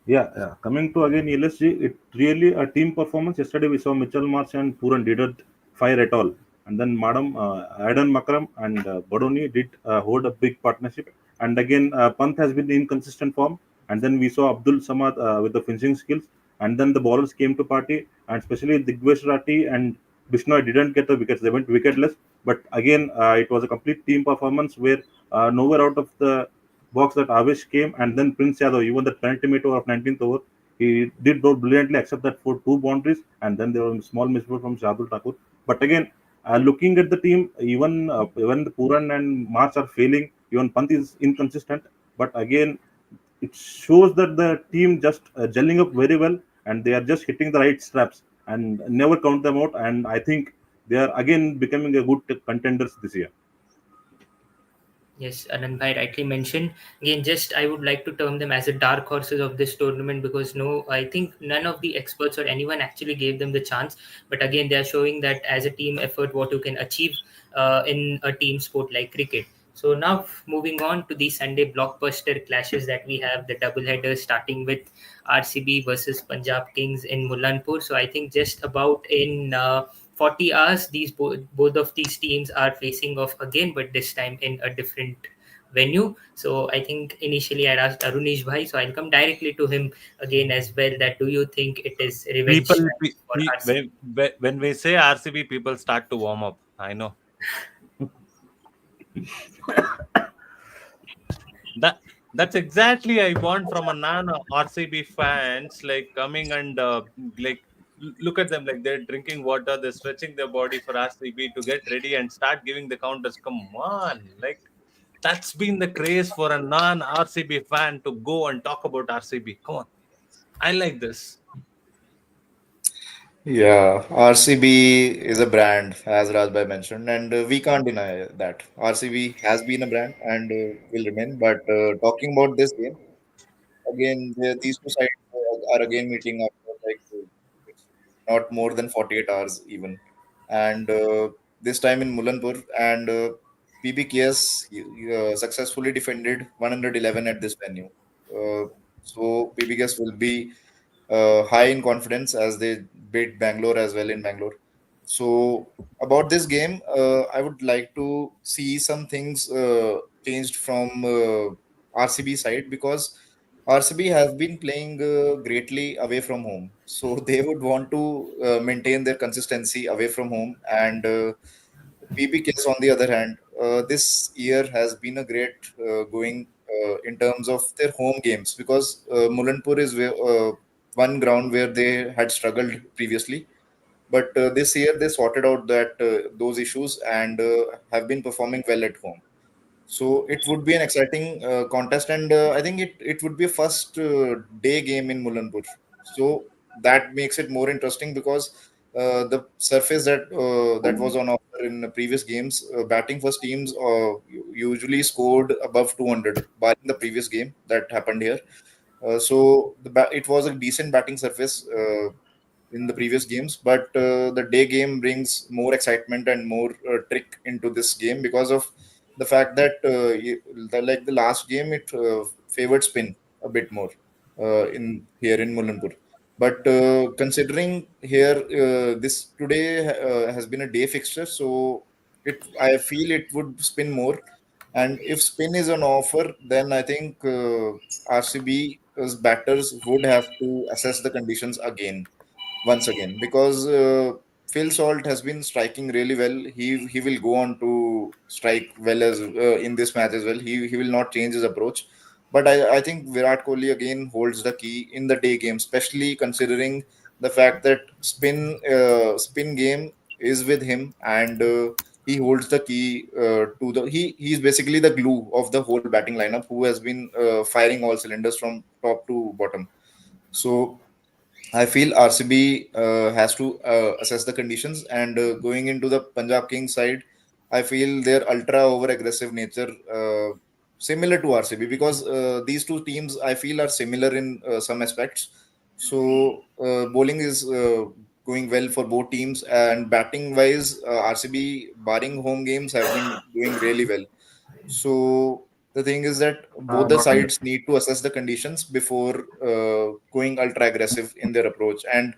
F: Yeah, yeah. Coming to again LSG, it really a team performance. Yesterday we saw Mitchell Marsh and Puran didn't fire at all, and then Madam Adan Makram and Badoni did hold a big partnership. And again, Pant has been in inconsistent form, and then we saw Abdul Samad with the finishing skills, and then the bowlers came to party, and especially Digvesh Rati and Bishnoi didn't get the wickets; they went wicketless. But again, it was a complete team performance where nowhere out of the box that Avesh came, and then Prince Yadav, even the penultimate over of 19th over, he did go brilliantly, except that for two boundaries, and then there was a small misfire from Shardul Thakur. But again, looking at the team, even when the Puran and March are failing, even Pant is inconsistent. But again, it shows that the team just gelling up very well, and they are just hitting the right straps and never count them out. And I think they are again becoming a good contenders this year.
A: Yes, Anand Bhai rightly mentioned. Again, just I would like to term them as the dark horses of this tournament, because no, I think none of the experts or anyone actually gave them the chance. But again, they are showing that as a team effort, what you can achieve in a team sport like cricket. So now moving on to the Sunday blockbuster clashes that we have, the double headers starting with RCB versus Punjab Kings in Mullanpur. So I think just about in 40 hours, these both of these teams are facing off again, but this time in a different venue. So I think initially I'd asked Arunish Bhai, so I'll come directly to him again as well. That do you think it is revenge
B: People,
A: time for RCB?
B: when we say RCB, people start to warm up. I know that that's exactly I want from a non RCB fans, like coming and like look at them, like they're drinking water, they're stretching their body for RCB to get ready and start giving the counters. Come on, like that's been the craze for a non RCB fan to go and talk about RCB. Come on, I like this.
D: Yeah, RCB is a brand, as Rajbhai mentioned, and we can't deny that. RCB has been a brand and will remain. But talking about this game, again, these two sides are again meeting after like it's not more than 48 hours even. And this time in Mulanpur, and PBKS successfully defended 111 at this venue. So PBKS will be high in confidence as they beat Bangalore as well in Bangalore. So about this game, I would like to see some things changed from RCB side because RCB have been playing greatly away from home. So they would want to maintain their consistency away from home. And PBKs, on the other hand, this year has been a great going in terms of their home games because Mulanpur is one ground where they had struggled previously. But this year they sorted out that those issues and have been performing well at home. So it would be an exciting contest, and I think it would be a first day game in Mulanpur. So that makes it more interesting because the surface that was on offer in the previous games, batting first teams usually scored above 200, barring the previous game that happened here. It was a decent batting surface in the previous games, but the day game brings more excitement and more trick into this game because of the fact that like the last game, it favored spin a bit more in here in Mulanpur. But considering here, this today has been a day fixture, so I feel it would spin more. And if spin is an offer, then I think RCB's batters would have to assess the conditions again once again because Phil Salt has been striking really well. He will go on to strike well as in this match as well. He will not change his approach. But I think Virat Kohli again holds the key in the day game, especially considering the fact that spin game is with him, and he holds the key to the he's basically the glue of the whole batting lineup who has been firing all cylinders from top to bottom. So I feel RCB has to assess the conditions, and going into the Punjab Kings side, I feel their ultra over aggressive nature similar to RCB because these two teams I feel are similar in some aspects. So bowling is going well for both teams, and batting wise, RCB barring home games have been doing really well. So the thing is that both the sides need to assess the conditions before going ultra aggressive in their approach. And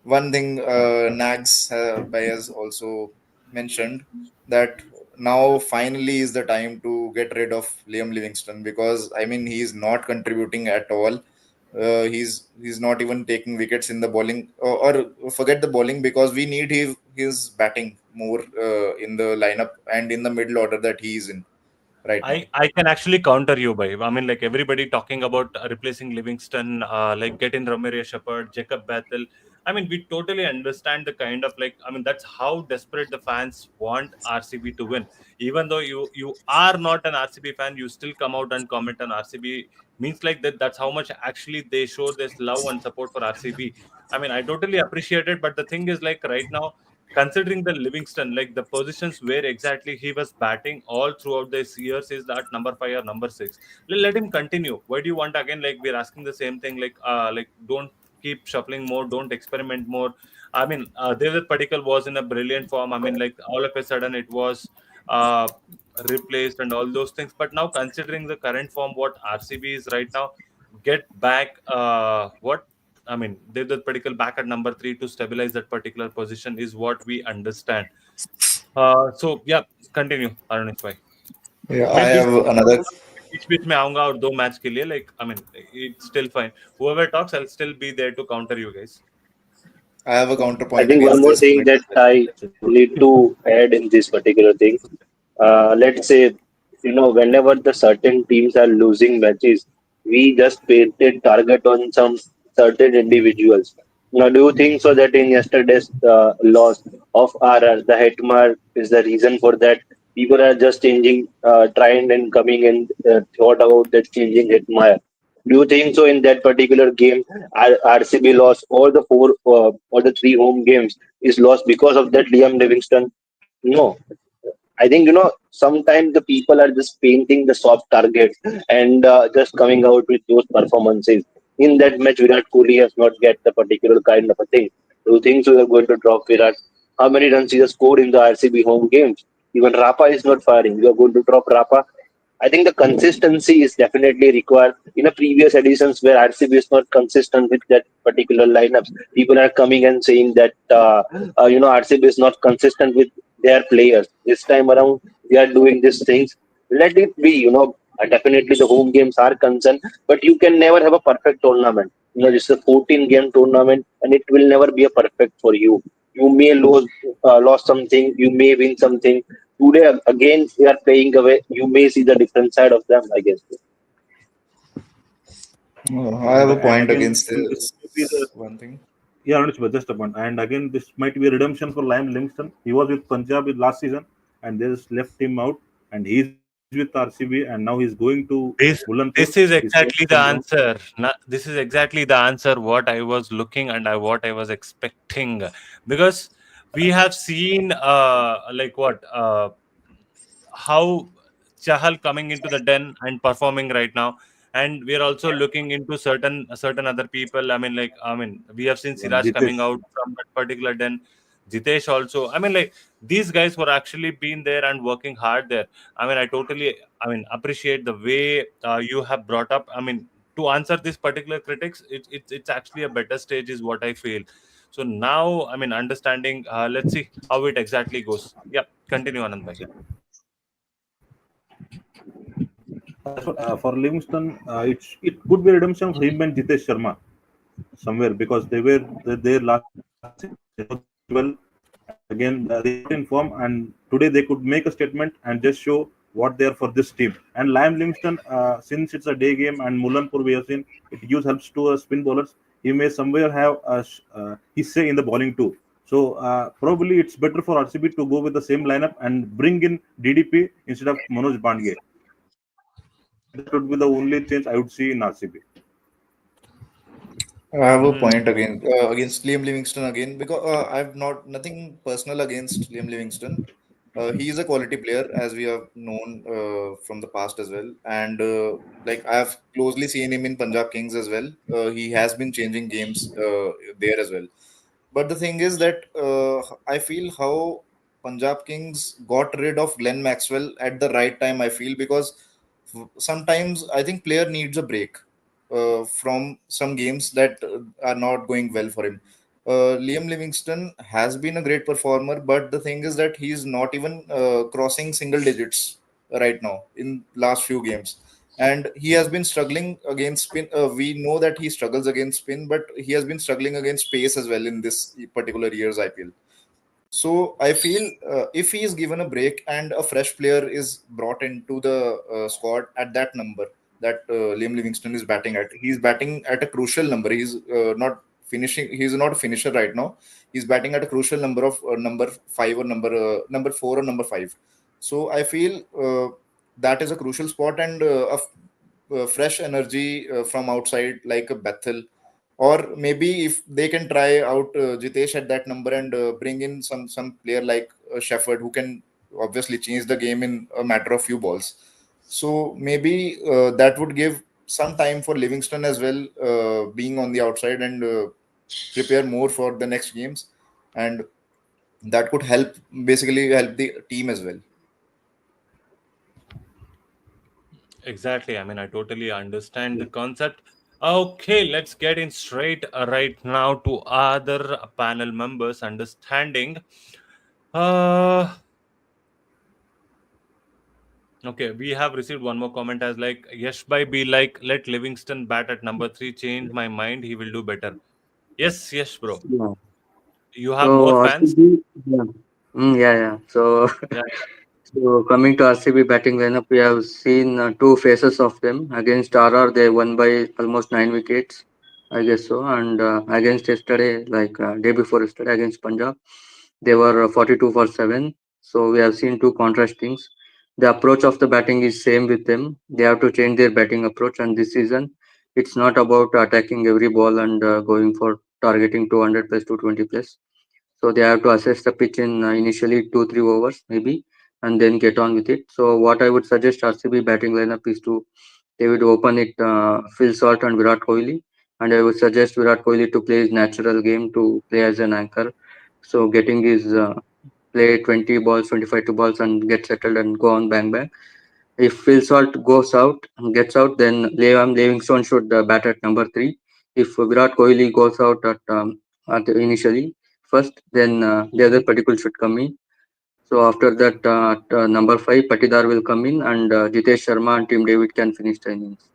D: one thing Nags Bayas also mentioned that now finally is the time to get rid of Liam Livingston because I mean he's not contributing at all. He's not even taking wickets in the bowling or forget the bowling because we need his batting more in the lineup and in the middle order that he is in right now.
B: I can actually counter you by I mean like everybody talking about replacing Livingston, like getting Romario Shepherd, Jacob Bethel. I mean we totally understand the kind of like I mean that's how desperate the fans want RCB to win. Even though you are not an RCB fan, you still come out and comment on RCB. Means like that that's how much actually they show this love and support for RCB. I mean I totally appreciate it, but the thing is like right now considering the Livingston, like the positions where exactly he was batting all throughout this years is that number 5 or number 6. Let him continue. Why do you want again? Like we're asking the same thing. Like don't keep shuffling more. Don't experiment more. I mean, David Padikkal was in a brilliant form. I mean, like all of a sudden it was uh, replaced and all those things. But now considering the current form, what RCB is right now, get back what I mean, Devdutt Padikkal back at number 3 to stabilize that particular position is what we understand. So yeah, continue Arunish bhai.
D: Yeah,
B: मैं
D: I
B: beach
D: have another.
B: बीच बीच में आऊंगा और दो match के लिए like I mean it's still fine. Whoever talks, I'll still be there to counter you guys.
D: I have a
C: I
D: counterpoint
C: think one
D: against
C: more
D: this
C: thing
D: point.
C: that I need to add in this particular thing. Let's say, whenever the certain teams are losing matches, we just painted target on some certain individuals. Now, do you think so that in yesterday's loss of RR, the Hetmar is the reason for that? People are just changing, trying and coming and thought about that changing Hetmar. Do you think so? In that particular game, RCB lost all the four or the three home games is lost because of that Liam Livingston? No, I think sometimes the people are just painting the soft targets and just coming out with those performances. In that match, Virat Kohli has not get the particular kind of a thing. Do you think so? You're going to drop Virat? How many runs he has scored in the RCB home games? Even Rapa is not firing. You are going to drop Rapa? I think the consistency is definitely required. In a previous editions where RCB is not consistent with that particular lineups, people are coming and saying that RCB is not consistent with their players. This time around, they are doing these things. Let it be. Definitely the home games are concerned, but you can never have a perfect tournament. This is a 14-game tournament, and it will never be a perfect for you. You may lose something, you may win something. Today again they are playing away. You may see the different side of them, I guess.
D: I have a
F: And
D: point
F: again,
D: against
F: this may be
D: this
F: the
D: one thing.
F: yeah, Anush, but just a point. And again, this might be a redemption for Liam Livingston. He was with Punjab with last season, and they just left him out. And he's with RCB, and now he's going to
B: This
F: Mullanpur.
B: this
F: He's
B: is
F: going from
B: exactly
F: ground.
B: the answer. This is exactly the answer what I was looking and what I was expecting, because we have seen like what how Chahal coming into the den and performing right now, and we are also looking into certain other people. I mean, we have seen Siraj coming
F: Jitesh.
B: out from that particular den. Jitesh also. I mean, like these guys were actually been there and working hard there. I mean, I totally, appreciate the way you have brought up. I mean, to answer this particular critics, it's actually a better stage, is what I feel. So now, I mean, understanding. Let's see how it exactly goes. Yeah, continue, Anand bhai.
F: That's what for Livingston, it could be redemption for him and Jitesh Sharma somewhere because they were there last season. They know the pitch well, and again they are not in form. And today they could make a statement and just show what they are for this team. And Liam Livingston, since it's a day game and Mullanpur we have seen it gives helps to spin bowlers. He may somewhere have his say in the bowling too. So probably it's better for RCB to go with the same lineup and bring in DDP instead of Manoj Bandge. That would be the only change I would see in RCB.
D: I have a
B: Hmm.
D: point against Liam Livingston again because I've not nothing personal against Liam Livingston. He is a quality player as we have known from the past as well, and like I've closely seen him in Punjab Kings as well. He has been changing games there as well. But the thing is that I feel how Punjab Kings got rid of Glenn Maxwell at the right time. I feel because sometimes I think player needs a break from some games that are not going well for him. Liam Livingston has been a great performer, but the thing is that he's not even crossing single digits right now in last few games, and he has been struggling against spin. We know that he struggles against spin, but he has been struggling against pace as well in this particular year's IPL. So I feel if he is given a break and a fresh player is brought into the squad at that number that Liam Livingston is batting at, he's batting at a crucial number. He's not finishing. He's not a finisher right now. He's batting at a crucial number of number five or number four or number five. So I feel that is a crucial spot and fresh energy from outside like a Bethel, or maybe if they can try out Jitesh at that number and bring in some player like Shepherd who can obviously change the game in a matter of few balls. So maybe that would give some time for Livingston as well, being on the outside and prepare more for the next games, and that could help basically help the team as well.
B: Exactly. I mean, I totally understand the concept. Okay, let's get in straight right now to other panel members understanding. Uh, okay, we have received one more comment as like Yesh by be like, let Livingston bat at number three. Change my mind. He will do better. Yes, yes, bro.
E: Yeah.
B: You have more
E: So
B: fans.
E: RCB, yeah. Yeah, yeah. So
B: Yeah.
E: So coming to RCB batting lineup, we have seen two phases of them. Against RR, they won by almost 9 wickets, I guess so. And against yesterday, like day before yesterday, against Punjab, they were 42 for 7. So we have seen two contrast things. The approach of the batting is same with them. They have to change their batting approach. And this season, It's not about attacking every ball and going for targeting 200 plus 220 plus. So they have to assess the pitch in initially 2 3 overs maybe, and then get on with it. So what I would suggest RCB batting lineup is to they would open it Phil Salt and Virat Kohli, and I would suggest Virat Kohli to play his natural game to play as an anchor. So getting his play 20 balls, 25 to balls, and get settled and go on bang bang. If Phil Salt goes out, gets out, then Liam Livingstone should bat at number three. If Virat Kohli goes out initially first, then the other particle should come in. So after that, at number five, Patidar will come in, and Jitesh Sharma and Team David can finish the innings.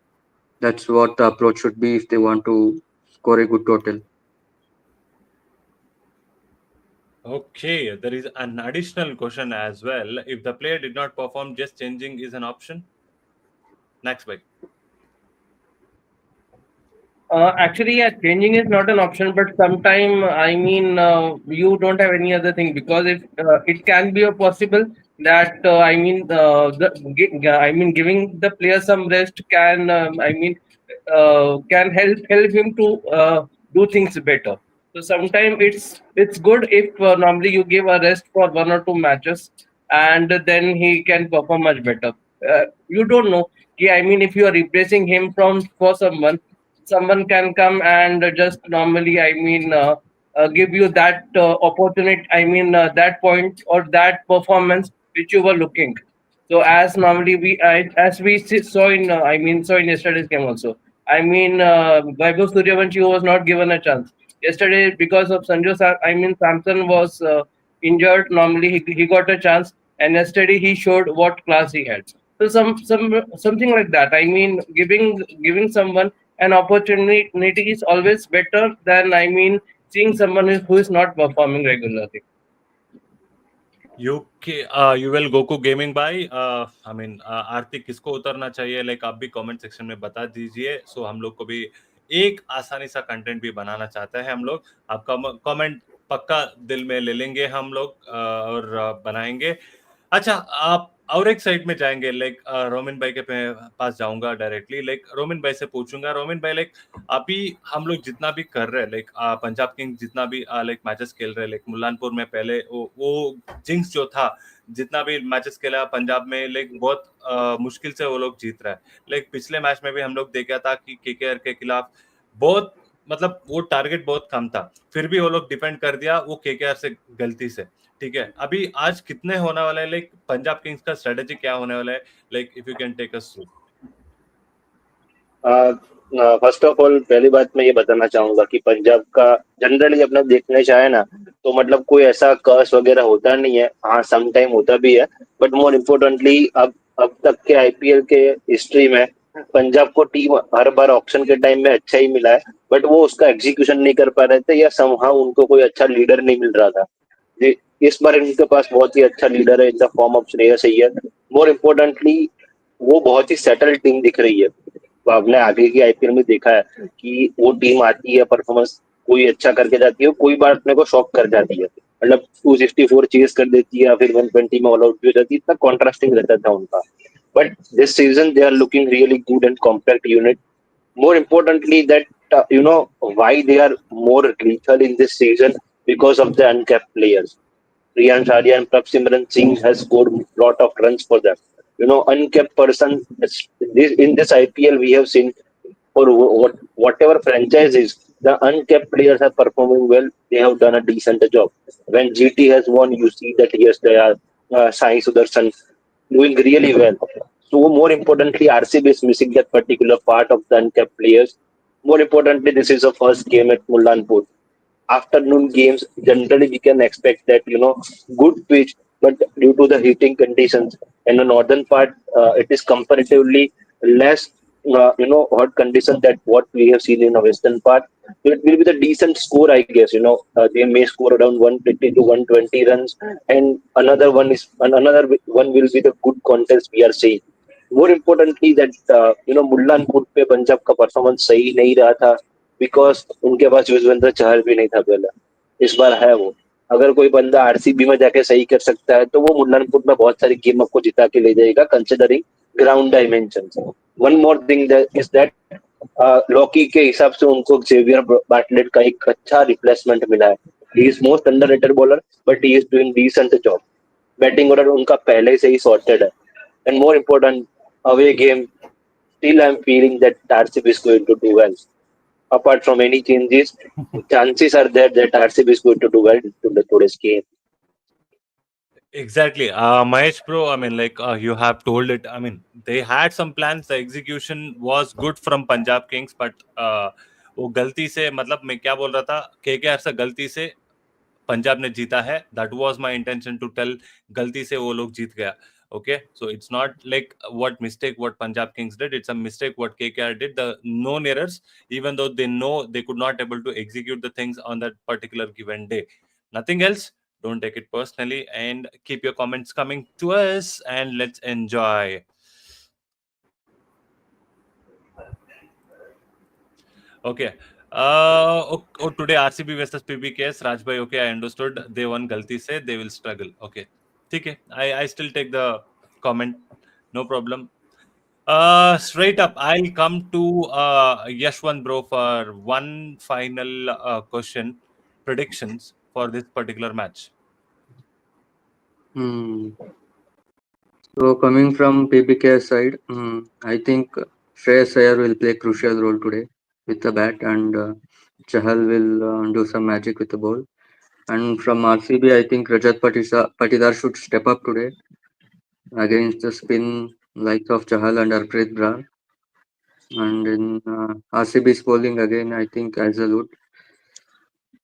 E: That's what the approach should be if they want to score a good total.
B: Okay, there is an additional question as well. If the player did not perform, just changing is an option. Next, bye.
G: Actually, yeah, changing is not an option, but sometime I mean you don't have any other thing because if it can be a possible that I mean giving the player some rest can can help him to do things better. So sometimes it's good if normally you give a rest for 1 or 2 matches and then he can perform much better. You don't know. Yeah, I mean if you are replacing him from for someone can come and just normally give you that opportunity that point or that performance which you were looking. So as normally as we saw in saw in yesterday's game also. Vaibhav Suryavanshi was not given a chance yesterday because of Samson was injured. Normally he got a chance, and yesterday he showed what class he had. So something like that. I mean, giving someone an opportunity is always better than seeing someone who is not performing regularly.
B: You will Goku gaming भाई आर्थिक किसको उतरना चाहिए like आप भी comment section में बता दीजिए सो हम लोग को भी एक आसानी सा कंटेंट भी बनाना चाहते हैं हम लोग आपका कमेंट पक्का दिल में ले लेंगे हम लोग और बनाएंगे अच्छा आप और एक साइड में जाएंगे लाइक रोमिन भाई के पास जाऊंगा डायरेक्टली लाइक रोमिन भाई से पूछूंगा रोमिन भाई लाइक अभी हम लोग जितना भी कर रहे हैं लाइक पंजाब किंग्स जितना भी लाइक मैचेस खेल रहे हैं लाइक मुल्लानपुर में पहले वो जिंक्स जो था जितना भी मैचेस खेला पंजाब में लाइक बहुत मुश्किल से वो लोग जीत रहे हैं लाइक पिछले मैच में भी हम लोग देखा था कि केकेआर के खिलाफ बहुत मतलब वो टारगेट बहुत कम था फिर भी वो लोग डिफेंड कर दिया वो केकेआर से गलती से ठीक है अभी आज कितने होने वाला है लाइक पंजाब किंग्स का स्ट्रेटेजी क्या होने वाला है like if you can take us through
C: first of all पहली बात मैं ये बताना चाहूंगा कि पंजाब का जनरली अपना देखने चाहे ना तो मतलब कोई ऐसा कर्स वगैरह होता नहीं है हाँ सम टाइम होता भी है बट मोर इम्पोर्टेंटली अब तक के आईपीएल के हिस्ट्री में पंजाब को टीम हर बार ऑक्शन के टाइम में अच्छा ही मिला है बट वो उसका एग्जीक्यूशन नहीं कर पा रहे थे या समहाउ उनको कोई अच्छा लीडर नहीं मिल रहा था इस बार इनके पास बहुत ही अच्छा लीडर है in the form of Shreyas Iyer more importantly वो बहुत ही सेटल्ड टीम दिख रही है आपने आगे की आईपीएल में देखा है कि वो टीम आती है परफॉर्मेंस कोई अच्छा करके जाती है कोई बार अपने को शॉक कर जाती है मतलब 264 चेज कर देती है या फिर 120 में ऑल आउट भी हो जाती है इतना कॉन्ट्रास्टिंग रहता था उनका but this season they are looking really good and compact unit more importantly that why they are more lethal in this season because of the uncapped players. Riyan Sharia and Prabsimran Singh has scored a lot of runs for them. Uncapped person in this IPL we have seen for whatever franchises, the uncapped players are performing well. They have done a decent job. When GT has won, you see that yes, they are Sai Sudarshan doing really well. So more importantly, RCB is missing that particular part of the uncapped players. More importantly, this is the first game at Mullanpur. Afternoon games, generally we can expect that, good pitch, but due to the heating conditions in the northern part, it is comparatively less, hot condition that what we have seen in the western part. So it will be the decent score, I guess. They may score around 150 to 120 runs, and another one will be the good contest we are seeing. More importantly, that Mullanpur पे पंजाब का performance सही नहीं रहा था because उनके पास युजवेंद्र चहल भी नहीं था पहले इस बार है वो अगर कोई बंदा आरसीबी में जाके सही कर सकता है तो वो मुल्लानपुर में बहुत सारी गेम आपको जिता के ले जाएगा considering ground dimension one more thing is that Lockie के हिसाब से उनको जेवियर बाटलेट का एक अच्छा रिप्लेसमेंट मिला है. He is most underrated bowler, but he is doing decent job. Batting order उनका पहले से ही सॉर्टेड है. And more important, away game, still I'm feeling that RCB is going to do well. Apart from any changes, chances are there that RCB is going to do well to the today's game.
B: Exactly. Mahesh bro, I mean, like you have told it. I mean, they had some plans. The execution was good from Punjab Kings, but वो गलती से मतलब मैं क्या बोल रहा था KKR से गलती से पंजाब ने जीता है. That was my intention to tell. गलती से वो लोग जीत गया. Okay, so it's not like what mistake what Punjab Kings did. It's a mistake what KKR did. The known errors, even though they know they could not able to execute the things on that particular given day. Nothing else. Don't take it personally and keep your comments coming to us and let's enjoy. Okay. Today RCB versus PBKS. Rajbhai, okay, I understood. They won galti se. They will struggle. Okay. Okay. I still take the comment. No problem. Straight up, I'll come to Yashwant bro for one final question. Predictions for this particular match.
E: Hmm. So coming from PBKS side, I think Shreyas Iyer will play crucial role today with the bat, and Chahal will do some magic with the ball. And from RCB, I think Patidar should step up today against the spin likes of Chahal and Harpreet Brar. And in RCB's bowling again, I think Azalwood.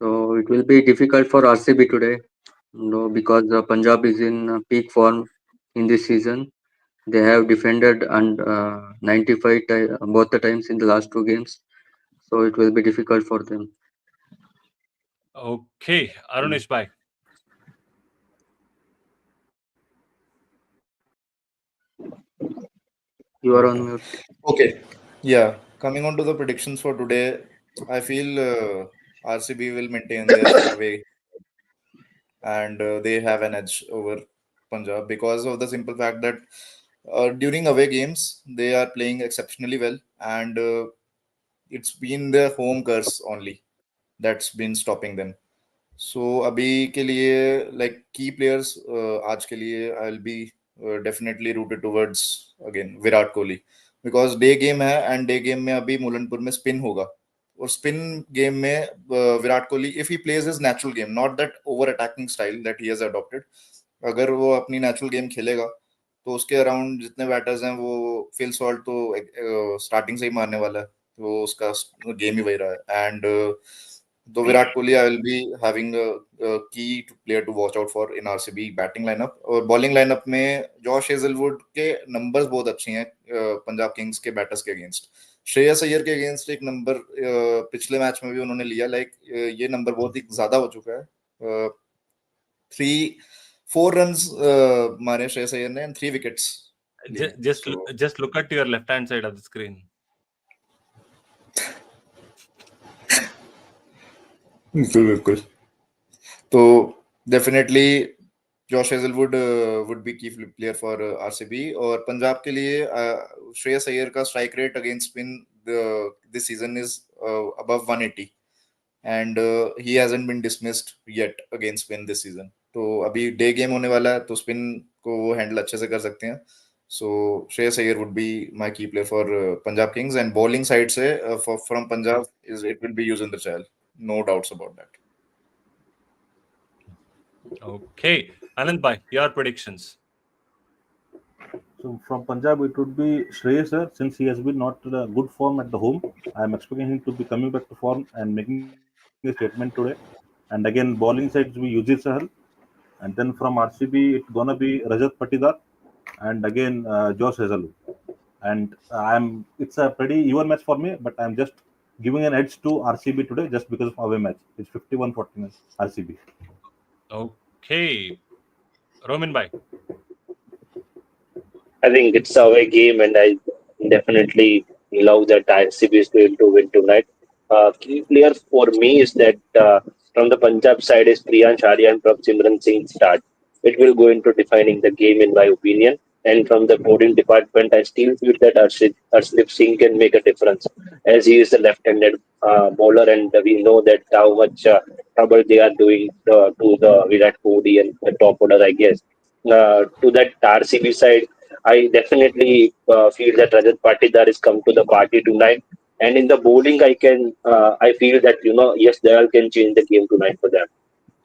E: So it will be difficult for RCB today, because Punjab is in peak form in this season. They have defended and 95 both the times in the last two games, so it will be difficult for them.
B: Okay, Arunesh bhai.
E: You are on mute.
D: Okay. Yeah. Coming on to the predictions for today, I feel RCB will maintain their away, and they have an edge over Punjab because of the simple fact that during away games they are playing exceptionally well, and it's been their home curse only that's been stopping them. सो अभी के लिए like की players आज के लिए आई will be definitely rooted towards again Virat Kohli, because day game है and day game में अभी मुलनपुर में स्पिन होगा, और स्पिन गेम में Virat Kohli if he plays his natural game, not that over attacking style that he has adopted, अगर वो अपनी नेचुरल गेम खेलेगा तो उसके अराउंड जितने बैटर्स हैं वो फिल सॉल्ट तो स्टार्टिंग से ही मारने वाला है, तो उसका गेम ही वही रहा है. एंड तो Virat Kohli I will be having key player to watch out for in RCB batting lineup. और बॉलिंग लाइनअप में जॉश हेजलवुड के नंबर्स बहुत अच्छे हैं पंजाब किंग्स के बैटर्स के अगेंस्ट. श्रेयस अय्यर के अगेंस्ट एक नंबर पिछले मैच में भी उन्होंने लिया, लाइक ये नंबर बहुत ही ज्यादा हो चुका है. 4 runs मारे श्रेयस अय्यर ने and 3 wickets.
B: Just look at your left hand side of the screen.
D: बिल्कुल. तो definitely Josh Hazlewood would be key player for RCB. और पंजाब के लिए श्रेयस अय्यर का strike rate against spin this season is above 180 and he hasn't been dismissed yet against spin this season. तो अभी day game होने वाला है तो स्पिन को वो हैंडल अच्छे से कर सकते हैं. So Shreyas Iyer would be my key player for Punjab Kings. And bowling side से from Punjab is it will be Yuzvendra Chahal, no doubts about that.
B: Okay, Anand bhai, your predictions.
F: So from Punjab, it would be Shreyas sir, since he has been not in a good form at the home. I am expecting him to be coming back to form and making a statement today. And again, bowling side will be Yuzir Sahal. And then from RCB, it's gonna be Rajat Patidar, and again Josh Hazlewood. And it's a pretty even match for me, but I'm just giving an edge to RCB today just because of away match. It's 51-49 RCB.
B: Okay, Roman bhai.
C: I think it's a away game, and I definitely love that RCB is going to win tonight. Key player for me is that from the Punjab side is Priyansh Arya and from Simran Singh start. It will go into defining the game, in my opinion. And from the boarding department, I still feel that Arshdeep Singh can make a difference, as he is a left-handed bowler, and we know that how much trouble they are doing to the Virat Kohli and the top order, I guess. To that RCB side, I definitely feel that Rajat Patidar is come to the party tonight. And in the bowling, I feel that yes, Dayal can change the game tonight for them.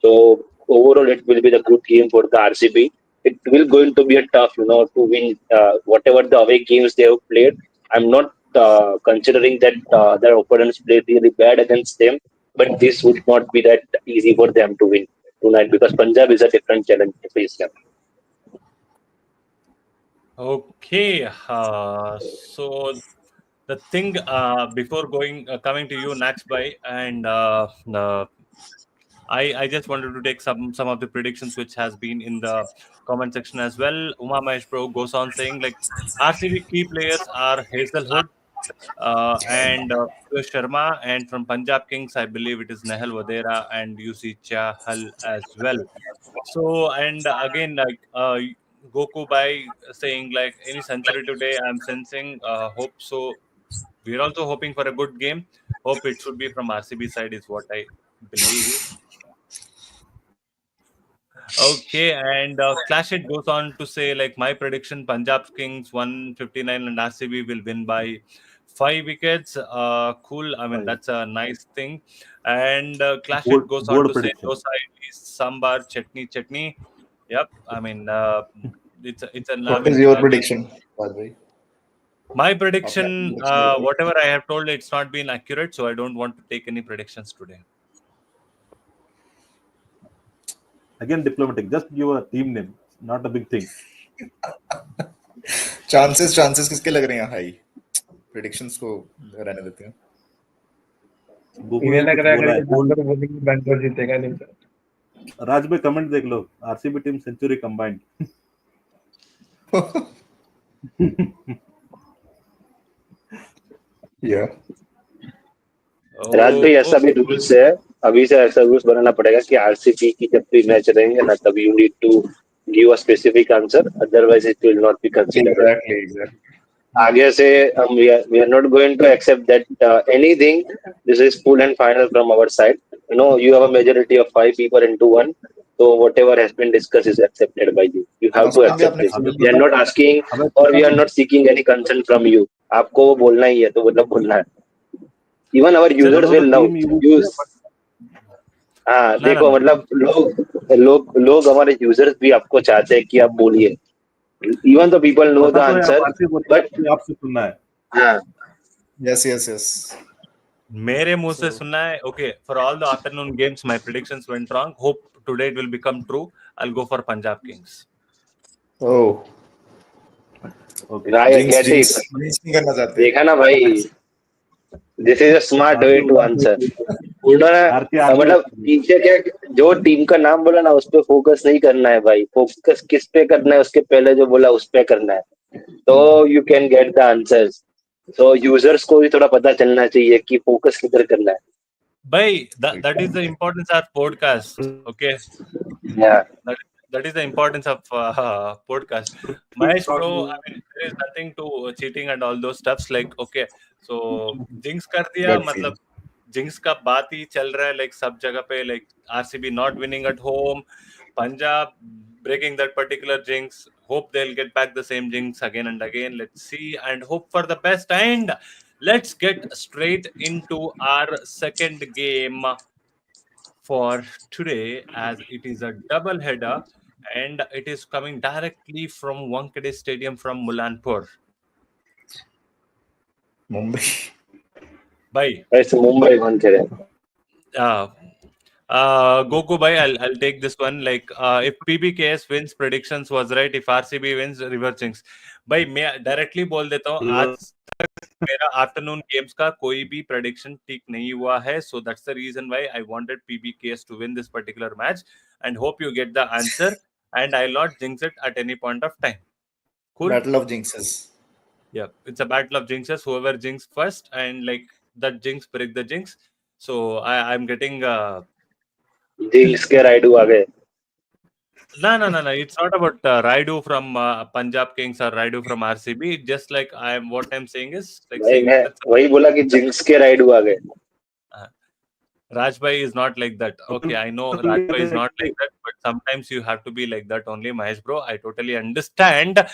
C: So overall, it will be the good game for the RCB. It will going to be a tough, to win whatever the away games they have played. I'm not considering that their opponents played really bad against them, but this would not be that easy for them to win tonight because Punjab is a different challenge to face them.
B: Okay, so the thing before going coming to you next by and I just wanted to take some of the predictions which has been in the comment section as well. Uma Mahesh Pro goes on saying like RCB key players are Hazelwood and Piyush Sharma, and from Punjab Kings I believe it is Nehal Vadera and UC Chahal as well. So and again like Goku by saying like any century today I'm sensing hope so we're also hoping for a good game. Hope it should be from RCB side is what I believe. Okay, and Clash it goes on to say like my prediction: Punjab Kings 159 and RCB will win by 5 wickets. Cool. I mean
F: Five.
B: that's a nice thing. And Clash it
F: Bold,
B: goes on
F: bold
B: to say
F: prediction.
B: dosa idli sambar chutney chutney. Yep. I mean it's a I
D: What is
B: mean
D: your prediction, by the way?
B: my
D: आपने अपनी
B: prediction
D: prediction बताई?
B: whatever I have told it's not been accurate, so I don't want to take any predictions today.
F: Again, diplomatic. Just give a team name. Not a big thing.
D: Chances किसके लग रहे हैं high? Predictions को रहने देते हैं.
F: Goku
G: इन्हें
F: ने
G: लग
F: कुछ
G: रहा है
F: बोला
G: अगर
F: है.
G: ये बैंगलोर बोलेंगे बैंगलोर जीतेगा नहीं सर.
F: राज में कमेंट देख लो. RCB team century combined.
D: Yeah.
C: Raj भाई ऐसा भी
B: Okay.
C: रूल्स है, अभी से ऐसा रूल्स बनाना पड़ेगा कि आरसीबी की जब भी मैच रहेंगे ना तब you need to give a specific answer, otherwise it will not be considered.
D: Exactly.
C: आगे से we are not going to accept that anything. This is full and final from our side. You have a majority of 5 people into one. So whatever has been discussed is accepted by you. You have to
D: Mastan भी
C: accept
D: आपने
C: this.
F: हमें
C: We are
F: पता
C: not asking
F: हमें
C: or
F: पता
C: we are
F: नहीं.
C: not seeking any consent from you. आपको वो बोलना ही है तो मतलब बोलना है. Even our
B: चलो
C: users
F: Whatever
C: will
F: the
C: now
F: team you
C: use.
F: but
C: हाँ
B: ना ना
C: देखो
B: ना
C: मतलब लोग हमारे यूजर्स भी आपको चाहते हैं कि आप बोलिए. Even the people know
F: पता
C: the
F: तो है आप
C: answer,
F: आरसीबी बोल रहे
C: but
F: हैं, आपसे सुनना है.
C: हाँ
D: Yes.
B: मेरे मुंह से
D: So
B: सुनना है. Okay, for all the afternoon games my predictions went wrong. Hope today it will become true. I'll go for Punjab Kings.
D: oh,
F: Okay.
C: I
D: jinx
C: get
D: jinx
C: it.
D: jinx नहीं करना चाहते.
C: देखा ना भाई, this is a smart way
F: आरके
C: to answer. उन्होंने
F: आरके आगे
C: मतलब पीछे क्या, जो टीम का नाम बोला ना उस पे फोकस नहीं करना है भाई. फोकस किस पे करना है, उसके पहले जो बोला उस पे करना है, तो you can get the answers. तो यूजर्स को भी थोड़ा पता चलना चाहिए कि फोकस किधर करना है.
B: Bhai, that is the importance of podcast. Okay,
C: Yeah.
B: that that is the importance of podcast. Mahesh Pro, I mean, there is nothing to cheating and all those stuffs. Like, okay, so jinx कर दिया,
D: Gut feel.
B: मतलब jinx का बात ही चल रहा है. Like सब जगह पे like RCB not winning at home, Punjab breaking that particular jinx. Hope they'll get back the same jinx again and again. Let's see and hope for the best. And let's get straight into our second game for today, as it is a double header and it is coming directly from Wankhede Stadium from Mulanpur.
D: Mumbai.
B: Bhai,
C: ऐसे Mumbai one करे.
B: uh, Goku bhai, I'll take this one. Like, if PBKS wins, predictions was right. If RCB wins, reverse jinx. भाई मैं directly बोल देता हूँ, आज मेरा afternoon games का कोई भी प्रेडिक्शन ठीक नहीं हुआ है. So that's the reason why I wanted PBKS to win this particular match and hope you get the answer and I'll not jinx it at any point of time. Cool?
D: Battle of jinxes.
B: Yeah, it's a battle of jinxes. Whoever jinx first and like that jinx break the jinx. So I'm getting
C: jinx के राइडू आ गए.
B: No. It's not about Raidu from Punjab Kings or Raidu from RCB. Just like what I'm saying is like,
C: भाई
B: see,
C: मैं
B: let's
C: वही बोला कि jinx के ride हुआ गए.
B: uh, Rajbhai is not like that. Okay, I know Rajbhai is not like that, but sometimes you have to be like that only, Mahesh bro. I totally understand.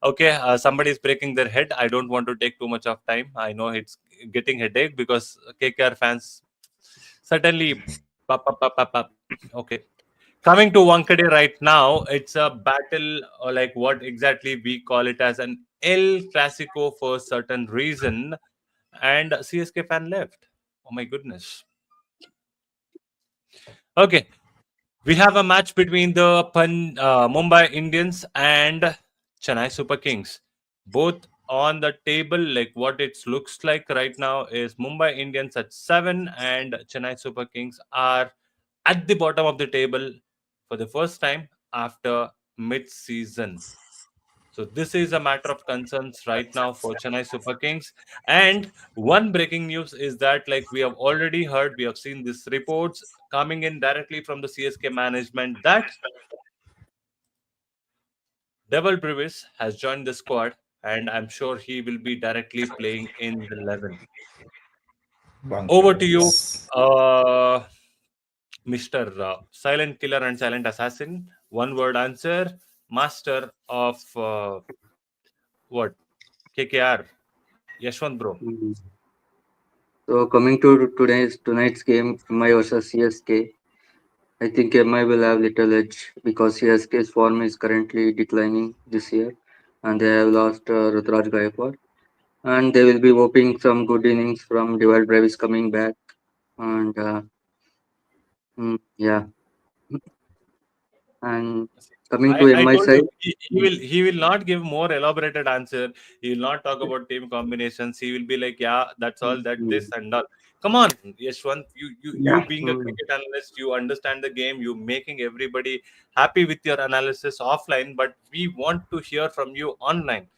B: Okay, somebody is breaking their head. I don't want to take too much of time. I know it's getting headache because KKR fans certainly. Okay, coming to Wankade right now, it's a battle, or like what exactly we call it as an El Clasico for certain reason, and CSK fan left. Oh my goodness. Okay, we have a match between the Mumbai Indians and Chennai Super Kings. Both on the table, like what it looks like right now is Mumbai Indians at 7 and Chennai Super Kings are at the bottom of the table for the first time after mid-season. So this is a matter of concerns right now for Chennai Super Kings. And one breaking news is that, like we have already heard, we have seen these reports coming in directly from the CSK management that Devil Brevis has joined the squad, and I'm sure he will be directly playing in the 11. Over to you,
D: Yes.
B: Mr. Silent Killer and Silent Assassin. One word answer, master of what? KKR. Yashwant bro.
E: Mhm. So coming to tonight's game, MI versus CSK, I think MI will have little edge because CSK's form is currently declining this year, and they have lost Rutraj Gaikwad, and they will be hoping some good innings from Dewald Brevis coming back, and yeah, and coming to
B: I
E: MI
B: told
E: side,
B: you he will not give more elaborated answer. He will not talk about team combinations. He will be like, yeah, that's all, that
E: mm,
B: this and all. Come on, Yashwant, you
D: Yeah.
B: being a
E: mm,
B: cricket analyst, you understand the game, you making everybody happy with your analysis offline, but we want to hear from you online.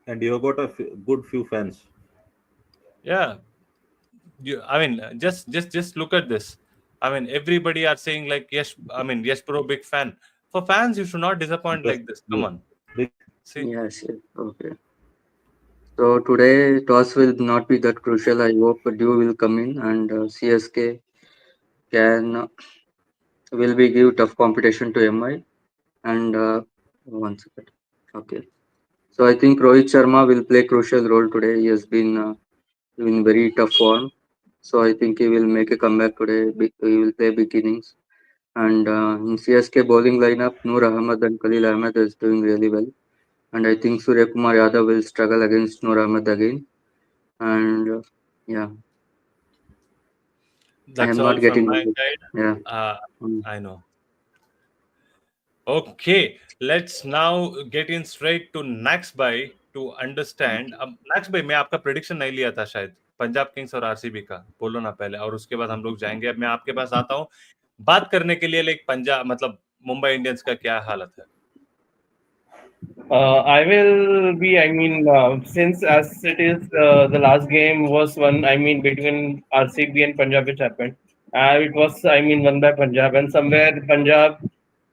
F: And you got a good few fans.
B: Yeah, I mean, just look at this. I mean, everybody are saying like, yes, I mean, yes, bro, big fan. For fans, you should not disappoint
F: Yes,
B: like this. Come
F: yes.
B: on,
F: Big
B: see.
E: yes, yes, okay. So today toss will not be that crucial. I hope Dew will come in and CSK can will be give tough competition to MI and one second. Okay. So I think Rohit Sharma will play crucial role today. He has been in very tough form. So I think he will make a comeback today. He will play big innings. And in CSK bowling lineup, Noor Ahmed and Khalil Ahmed is doing really well. And I think Surya Kumar Yadav will struggle against Noor Ahmed again. And yeah, I
B: That's
E: am
B: all
E: not
B: from
E: getting
B: my
E: it.
B: side.
E: Yeah.
B: Uh,
E: Mm.
B: I know. Okay, let's now get in straight to Nax Bhai to understand. अब Nax Bhai, मैं आपका prediction नहीं लिया था शायद Punjab Kings और RCB का, बोलो ना पहले, और उसके बाद हम लोग जाएंगे. अब मैं आपके पास आता हूँ बात करने के लिए, लाइक पंजाब मतलब मुंबई इंडियंस का क्या हालत है.
G: I will be, I mean, since as it is the last game was one, I mean, between RCB and Punjab, which happened. It was, I mean, won by Punjab. And somewhere Punjab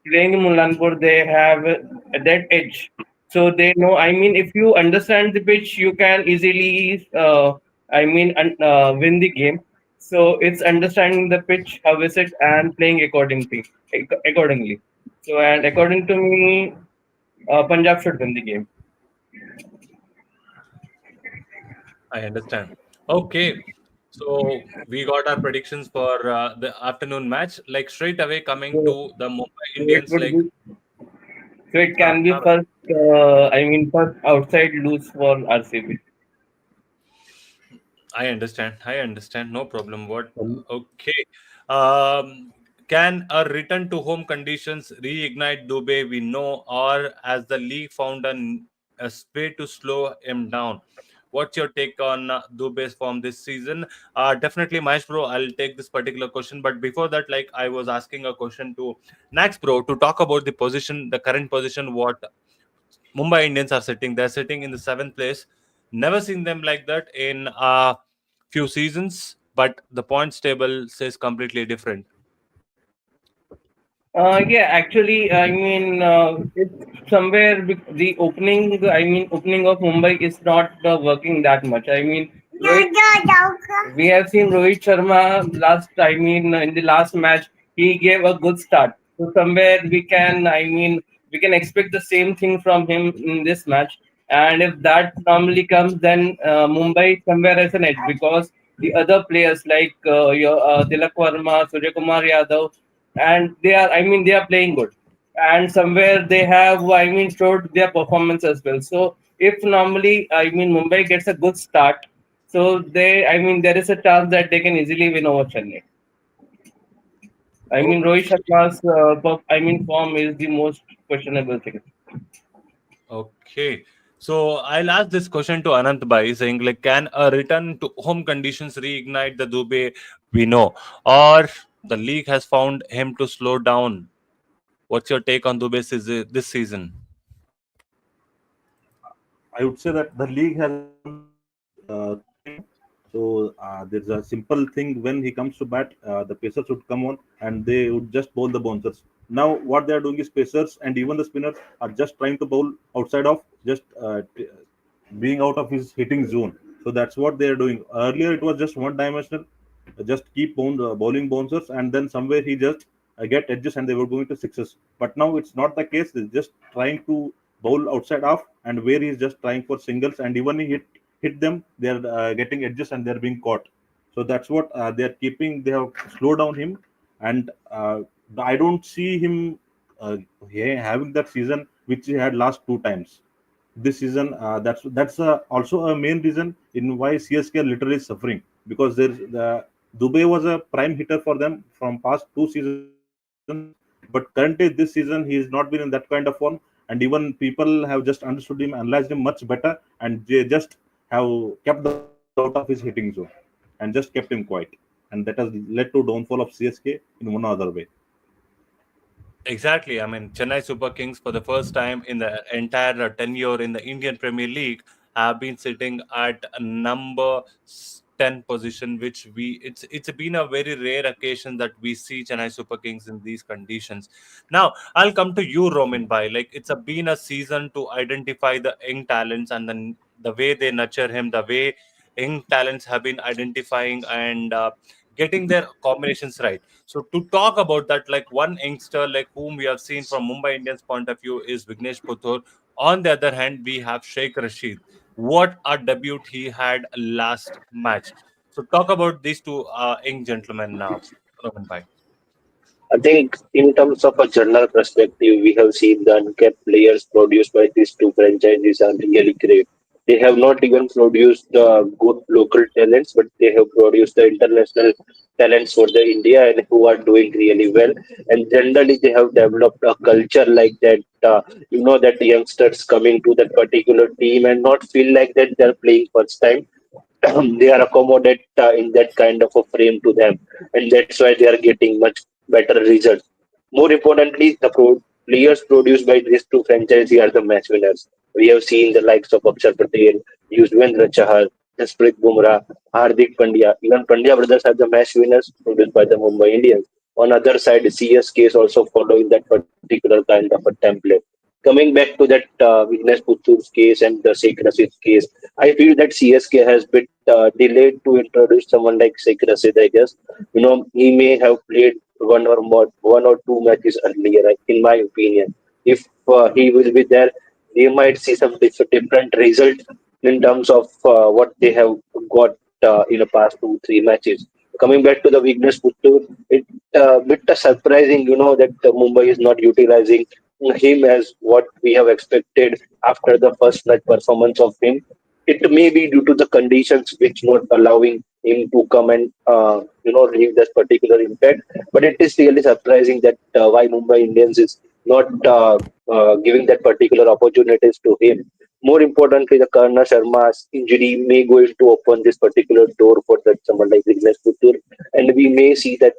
G: playing in Mullanpur, they have that edge. So they know, I mean, if you understand the pitch, you can easily, win the game. So it's understanding the pitch, how is it, and playing accordingly. So, and according to me, Punjab should win the game.
B: I understand. Okay, so we got our predictions for the afternoon match. Like straight away coming
G: So,
B: to the Mumbai
G: so it
B: Indians,
G: would
B: like
G: be, so it
B: uh,
G: can be
B: uh,
G: first, first outside lose for RCB.
B: I understand. I understand. No problem. What?
F: um,
B: Okay. Um, can a return to home conditions reignite Dubé? We know, or as the league found a way to slow him down. What's your take on Dubé's form this season? Definitely, Mahesh bro. I'll take this particular question, but before that, like I was asking a question to Nax bro to talk about the position, the current position. What Mumbai Indians are sitting. They're sitting in the seventh place. Never seen them like that in a few seasons, but the points table says completely different.
G: Yeah, actually, I mean, it's somewhere the opening. I mean, opening of Mumbai is not working that much. I mean, we have seen Rohit Sharma last. I mean, in the last match, he gave a good start. So somewhere we can. I mean, we can expect the same thing from him in this match. And if that normally comes, then Mumbai somewhere has an edge because the other players like your Tilak Verma, Surya Kumar Yadav, and they are, I mean, they are playing good, and somewhere they have, I mean, showed their performance as well. So if normally, I mean, Mumbai gets a good start, so they, I mean, there is a chance that they can easily win over Chennai. I mean, Rohit Sharma's I mean, form is the most questionable thing.
B: Okay. So I'll ask this question to Anant Bhai, saying like, can a return to home conditions reignite the Dubey we know, or the league has found him to slow down? What's your take on Dubey this season?
F: I would say that the league has found him through him. So there's a simple thing: when he comes to bat, the pacers would come on and they would just bowl the bouncers. Now what they are doing is pacers and even the spinners are just trying to bowl outside of just being out of his hitting zone. So that's what they are doing. Earlier it was just one dimensional, just keep bowling bouncers, and then somewhere he just get edges and they were going to sixes. But now it's not the case. They're just trying to bowl outside off, and where he's just trying for singles, and even he hit them, they're getting edges and they're being caught. So that's what they're keeping. They have slowed down him, and I don't see him uh, having that season which he had last two times this season. That's also a main reason in why CSK literally is suffering, because there's the Dubey was a prime hitter for them from past two seasons, but currently this season he has not been in that kind of form, and even people have just understood him, analyzed him much better, and they just have kept the ball out of his hitting zone and just kept him quiet, and that has led to downfall of CSK in one or other way.
B: Exactly. I mean, Chennai Super Kings, for the first time in the entire tenure in the Indian Premier League, have been sitting at a number 10 position, which it's been a very rare occasion that we see Chennai Super Kings in these conditions. Now, I'll come to you, Roman Bhai. Like, been a season to identify the young talents, and then the way they nurture him, the way young talents have been identifying and getting their combinations right. So to talk about that, like one youngster like whom we have seen from Mumbai Indians point of view is Vignesh Puthur. On the other hand, we have Sheikh Rashid. What a debut he had last match. So talk about these two young gentlemen now, Roman Bhai.
C: I think in terms of a general perspective, we have seen the uncapped players produced by these two franchises are really great. They have not even produced the good local talents, but they have produced the international talents for the India and who are doing really well. And generally, they have developed a culture like that. That youngsters coming to that particular team and not feel like that they're playing first time. They are accommodate in that kind of a frame to them, and that's why they are getting much better results. More importantly, the players produced by these two franchises are the match winners. We have seen the likes of Akshar Patel, Yuzvendra Chahal, Jasprit Bumrah, Hardik Pandya. Even Pandya brothers are the match winners produced by the Mumbai Indians. On other side, CSK is also following that particular kind of a template. Coming back to that Vignesh Puttur's case and the Sheikh Rashid's case, I feel that CSK has been delayed to introduce someone like Sheikh Rashid. I guess he may have played one or two matches earlier. In my opinion, if he will be there, they might see some different result in terms of what they have got in the past 2 3 matches. Coming back to the weakness Puttur, it bit surprising, that Mumbai is not utilizing him as what we have expected after the first match performance of him. It may be due to the conditions which not allowing him to come and leave that particular impact. But it is really surprising that why Mumbai Indians is not giving that particular opportunities to him. More importantly, the Karna Sharma's injury may going to open this particular door for that someone like Vignesh Puttur, and we may see that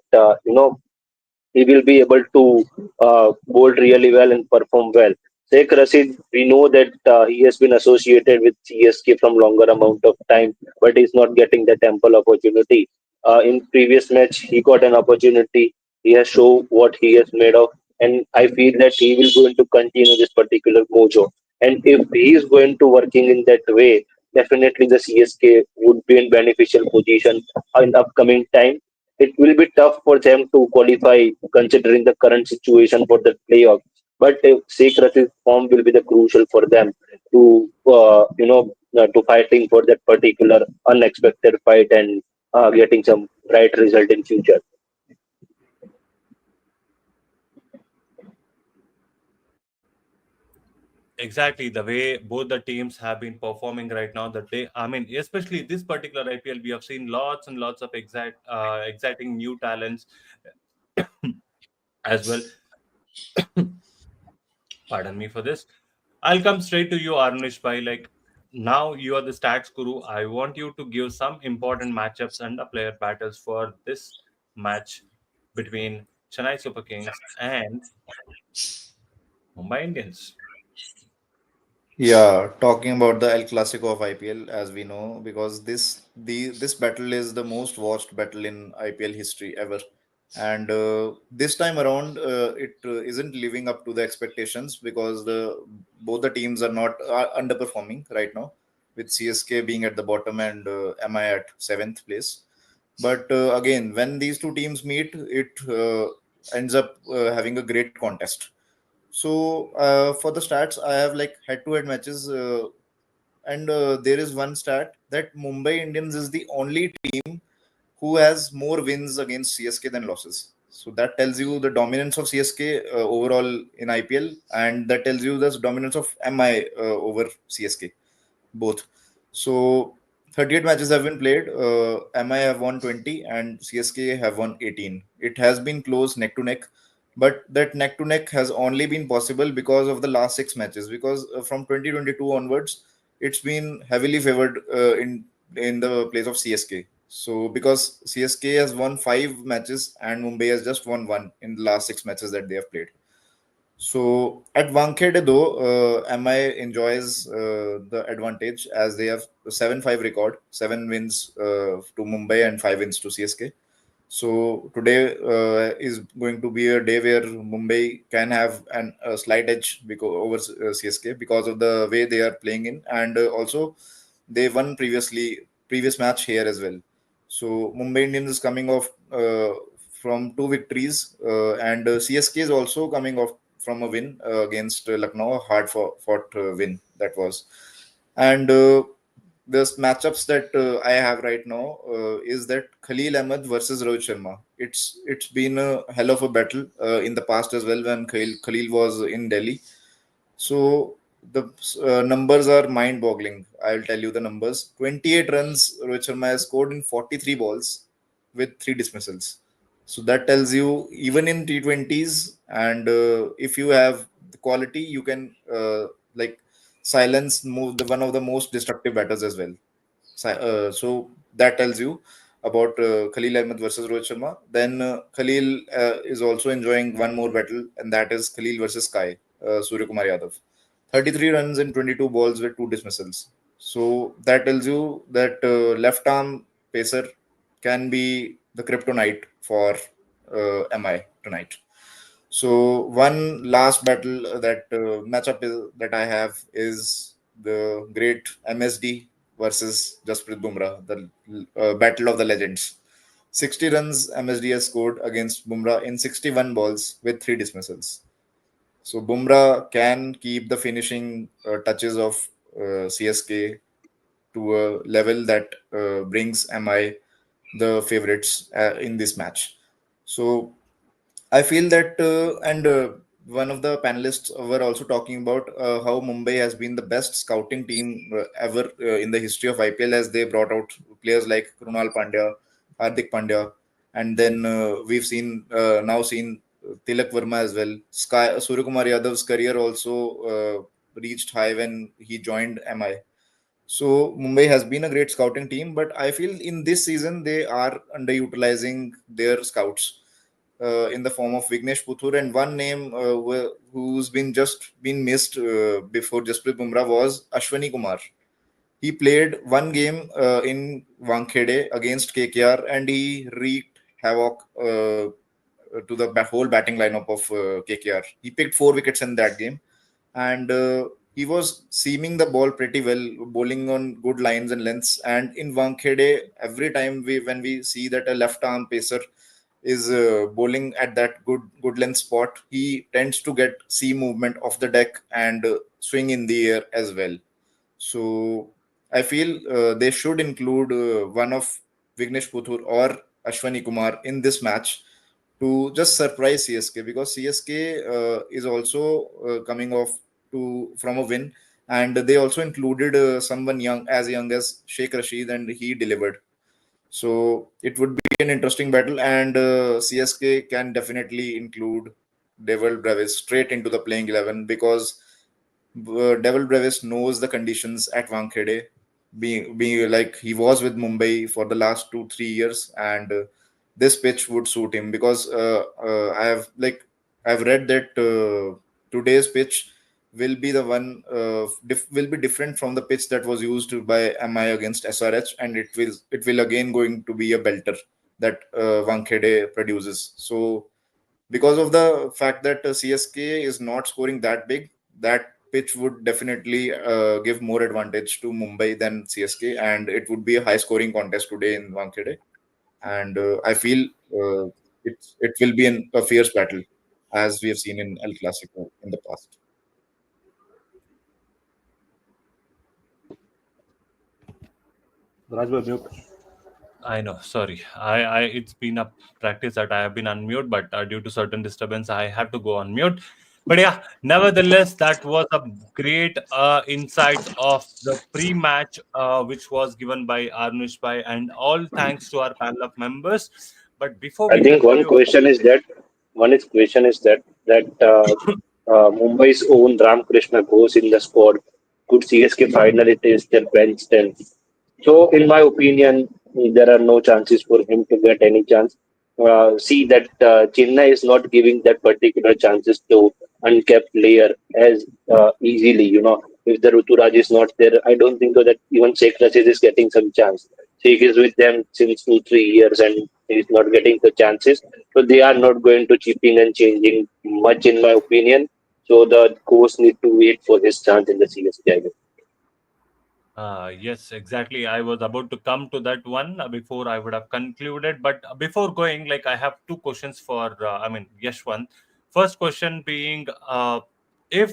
C: he will be able to bowl really well and perform well. Sheikh Rashid, we know that he has been associated with CSK from longer amount of time, but he's not getting that ample opportunity. In previous match, he got an opportunity. He has shown what he is made of. and I feel that he will going to continue this particular mojo. And if he is going to working in that way, definitely the CSK would be in beneficial position in upcoming time. It will be tough for them to qualify considering the current situation for the playoff. But Sheikh Rasid's form will be the crucial for them to to fighting for that particular unexpected fight and getting some right result in future.
B: Exactly the way both the teams have been performing right now. That they, I mean, especially this particular IPL, we have seen lots and lots of exciting new talents as well. Pardon me for this. I'll come straight to you, Arunish, by like now you are the stats guru. I want you to give some important matchups and the player battles for this match between Chennai Super Kings and Mumbai Indians.
D: Yeah, talking about the El Clasico of IPL, as we know, because this battle is the most watched battle in IPL history ever, and this time around, it isn't living up to the expectations because the both the teams are underperforming right now, with CSK being at the bottom and MI at seventh place. But again, when these two teams meet, it ends up having a great contest. So for the stats, I have like head-to-head matches, and there is one stat that Mumbai Indians is the only team who has more wins against CSK than losses. So that tells you the dominance of CSK overall in IPL, and that tells you the dominance of MI over CSK both. So 38 matches have been played. MI have won 20 and CSK have won 18. It has been close neck to neck, but that neck to neck has only been possible because of the last six matches. Because from 2022 onwards, it's been heavily favored in the place of CSK. So because CSK has won five matches and Mumbai has just won one in the last six matches that they have played. So at Wankhede though, MI enjoys the advantage as they have 7-5 record, seven wins to Mumbai and five wins to CSK. So today is going to be a day where Mumbai can have a slight edge because over CSK because of the way they are playing in, and also they won previous match here as well. So Mumbai Indians is coming off from two victories, and CSK is also coming off from a win against Lucknow, a hard fought win that was. And the matchups that I have right now is that Khalil Ahmed versus Rohit Sharma. It's been a hell of a battle in the past as well when Khalil was in Delhi. So the numbers are mind-boggling. I'll tell you the numbers. 28 runs Rohit Sharma has scored in 43 balls with three dismissals. So that tells you even in T20s, and if you have the quality, you can like silence move the one of the most destructive batters as well. So that tells you about Khalil Ahmed versus Rohit Sharma. Then Khalil is also enjoying one more battle, and that is Khalil versus Sky, Surya Kumar Yadav. 33 runs in 22 balls with two dismissals. So that tells you that left arm pacer can be the kryptonite for MI tonight. So one last battle that matchup that I have is the great MSD versus Jasprit Bumrah, the battle of the legends. 60 runs MSD has scored against Bumrah in 61 balls with three dismissals. So Bumrah can keep the finishing touches of CSK to a level that brings MI the favorites in this match. So I feel that, and one of the panelists were also talking about how Mumbai has been the best scouting team ever in the history of IPL, as they brought out players like Krunal Pandya, Hardik Pandya, and then we've now seen Tilak Verma as well. Surya Kumar Yadav's career also reached high when he joined MI. So Mumbai has been a great scouting team, but I feel in this season they are underutilizing their scouts in the form of Vignesh Puthur, and one name who's been missed before Jasprit Bumrah was Ashwani Kumar. He played one game in Wankhede against KKR, and he wreaked havoc to the whole batting lineup of KKR. He picked 4 wickets in that game, and he was seaming the ball pretty well, bowling on good lines and lengths. And in Wankhede, every time when we see that a left arm pacer is bowling at that good length spot, he tends to get seam movement off the deck and swing in the air as well. So I feel they should include one of Vignesh Puthur or Ashwani Kumar in this match to just surprise CSK, because CSK is also coming off to from a win, and they also included someone young as Sheikh Rashid, and he delivered. So it would be an interesting battle, and CSK can definitely include Devil Brevis straight into the playing 11, because Devil Brevis knows the conditions at Wankhede, being like he was with Mumbai for the last 2 3 years, and this pitch would suit him, because I've read that today's pitch will be the one will be different from the pitch that was used by MI against SRH, and it will again going to be a belter that Wankhede produces. So because of the fact that CSK is not scoring that big, that pitch would definitely give more advantage to Mumbai than CSK, and it would be a high scoring contest today in Wankhede. And I feel it will be a fierce battle, as we have seen in El Clasico in the past.
F: Rajbhai, mute.
B: I know. Sorry, I it's been a practice that I have been on mute, but due to certain disturbance, I have to go on mute. But yeah, nevertheless, that was a great insights of the pre-match, which was given by Arnish Bhai, and all thanks to our panel of members. But before
C: I
B: we
C: think one
B: conclude,
C: question is that Mumbai's own Ram Krishna goes in the squad. Could CSK finally test their bench strength? So, in my opinion, there are no chances for him to get any chance. See that Chennai is not giving that particular chances to uncapped player as easily. If the Ruturaj is not there, I don't think so that even Sheikh Rashid is getting some chance. Sheikh is with them since 2 3 years and he's not getting the chances. So they are not going to chipping and changing much, in my opinion. So the coach need to wait for his chance in the CSK.
B: yes, exactly. I was about to come to that one before I would have concluded. But before going, like I have two questions for, Yashwant. First question being, if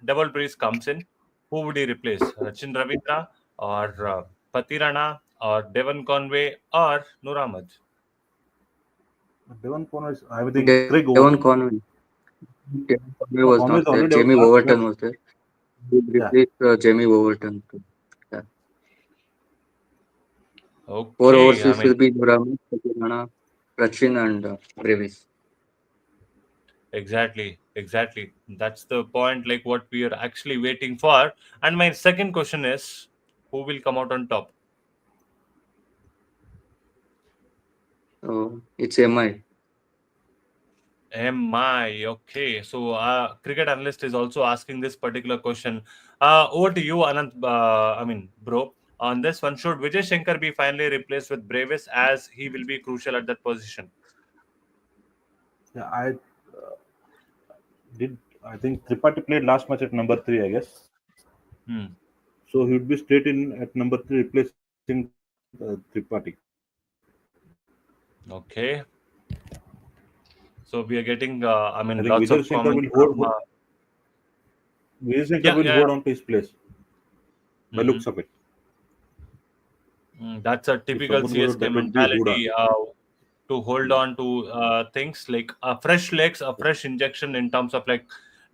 B: Double Breeze comes in, who would he replace? Rachin Ravindra or Patirana or Devon Conway or Nur Ahmed?
F: Devon Conway is, I think, Craig
E: Devon
F: Owen.
E: Conway. Devon Conway
F: No,
E: was
F: Conway
E: not
F: is
E: there.
F: already
E: Jamie
F: last
E: Wolverton
F: match.
E: was there. He
F: Yeah,
E: replaced Jamie Wolverton. Yeah. For
B: Okay, I
E: overseas will
B: mean,
E: be Nurami, Satyarana, Rachin, and Brevis.
B: exactly. That's the point, like what we are actually waiting for. And my second question is, who will come out on top?
E: So it's MI.
B: MI, okay. So, cricket analyst is also asking this particular question. Over to you, Anant. Bro, on this one, should Vijay Shankar be finally replaced with Bravis as he will be crucial at that position?
F: yeah. Did I think Tripathi played last match at number three, I guess.
B: Hmm.
F: So he would be straight in at number three, replacing Tripathi.
B: Okay. So we are getting,
F: I think
B: lots
F: Vijay
B: of
F: Shankar will
B: comments
F: hold.
B: from.
F: Vijay Shankar
B: Yeah,
F: will
B: yeah.
F: hold on to his place by
B: Mm-hmm.
F: looks of it.
B: That's a
F: If
B: typical
F: someone goes out,
B: CSK
F: that would be Huda.
B: mentality, to hold on to things like fresh legs, a fresh injection in terms of like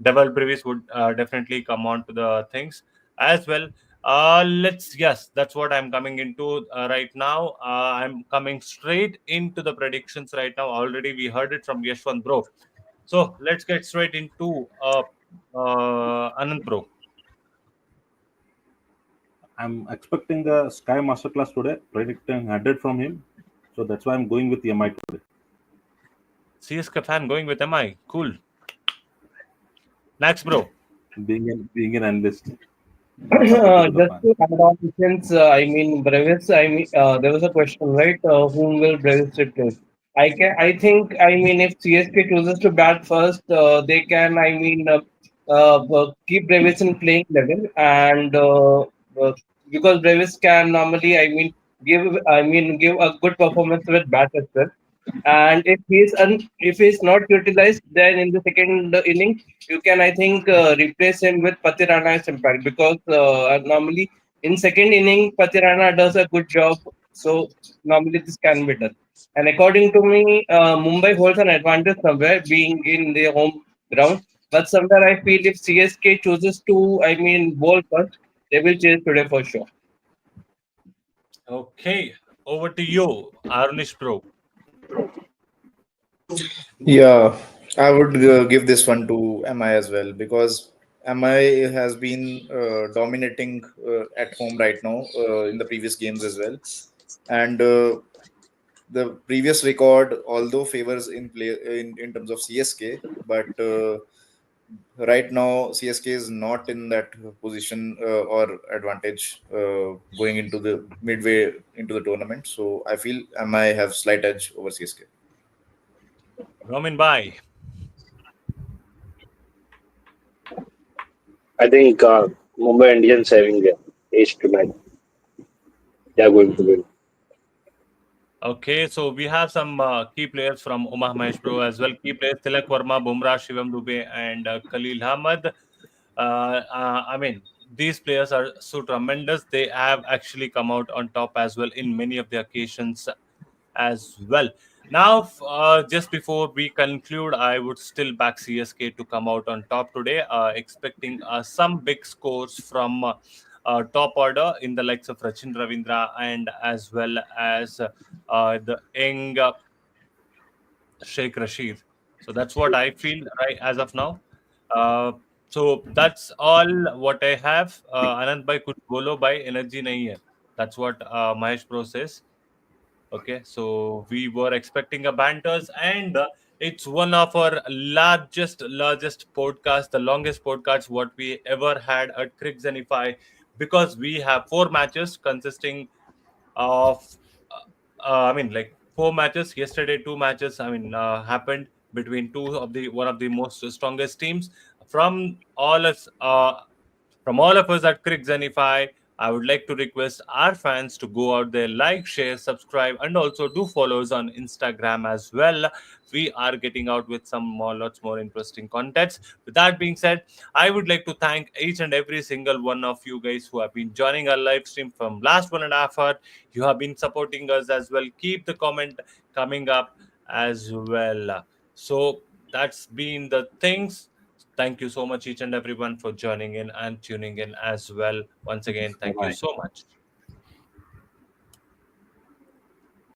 B: Devil Brevis would definitely come on to the things as well. Yes, that's what I'm coming into right now. I'm coming straight into the predictions right now. Already we heard it from Yashwant Bro. So let's get straight into Anand Bro.
F: I'm expecting a Sky Masterclass today, predicting 100 from him. So that's why I'm going with MI today.
B: CSK fan going with MI. Cool. Next, bro.
F: Being an analyst, not supporting to the
G: Just
F: fan.
G: to add on, since Brevis, there was a question, right? Whom will Brevis replace? I think, I mean, if CSK chooses to bat first, they can, I mean, keep Brevis in playing level, and because Brevis can normally, I mean, give a good performance with bat as well. And if he's not utilized, then in the second inning, you can, I think, replace him with Patirana's impact, because normally in second inning Patirana does a good job. So normally this can be done. And according to me, Mumbai holds an advantage somewhere, being in their home ground. But somewhere I feel if CSK chooses to, I mean, bowl first, they will chase today for sure.
B: Okay, over to you, Arunish Bro.
D: Yeah, I would give this one to MI as well because MI has been dominating at home right now in the previous games as well, and the previous record although favors in play in terms of CSK, but right now CSK is not in that position or advantage going into the midway into the tournament. So I feel MI have slight edge over CSK.
B: Roman Bai.
C: I think Mumbai Indians having a ace tonight. They are going to win.
B: Okay, so we have some key players from Umah Mahesh Bro as well. Key players Tilak Verma, Bumrah, Shivam Dube, and Khalil Ahmad. I mean, these players are so tremendous. They have actually come out on top as well in many of the occasions as well. Now, just before we conclude, I would still back CSK to come out on top today, expecting some big scores from top order in the likes of Rachin Ravindra and as well as the young Sheikh Rashid. So that's what I feel right as of now. Uh, so that's all what I have. Anand bhai kuch bolo bhai energy nahi hai. That's what Mahesh Bro says. Okay, so we were expecting a banters, and it's one of our largest podcast, the longest podcast what we ever had at Crick Zenify, because we have four matches consisting of I mean, like four matches. Yesterday, two matches. I mean, happened between two of the one of the most strongest teams from all us. From all of us at Crick Zenify, I would like to request our fans to go out there, like, share, subscribe, and also do follow us on Instagram as well. We are getting out with some more, lots more interesting contents. With that being said, I would like to thank each and every single one of you guys who have been joining our live stream from last 1.5 hours. You have been supporting us as well. Keep the comment coming up as well. So that's been the things. Thank you so much, each and everyone, for joining in and tuning in as well. Once again,
F: Bye
B: thank you
F: bye.
B: so much.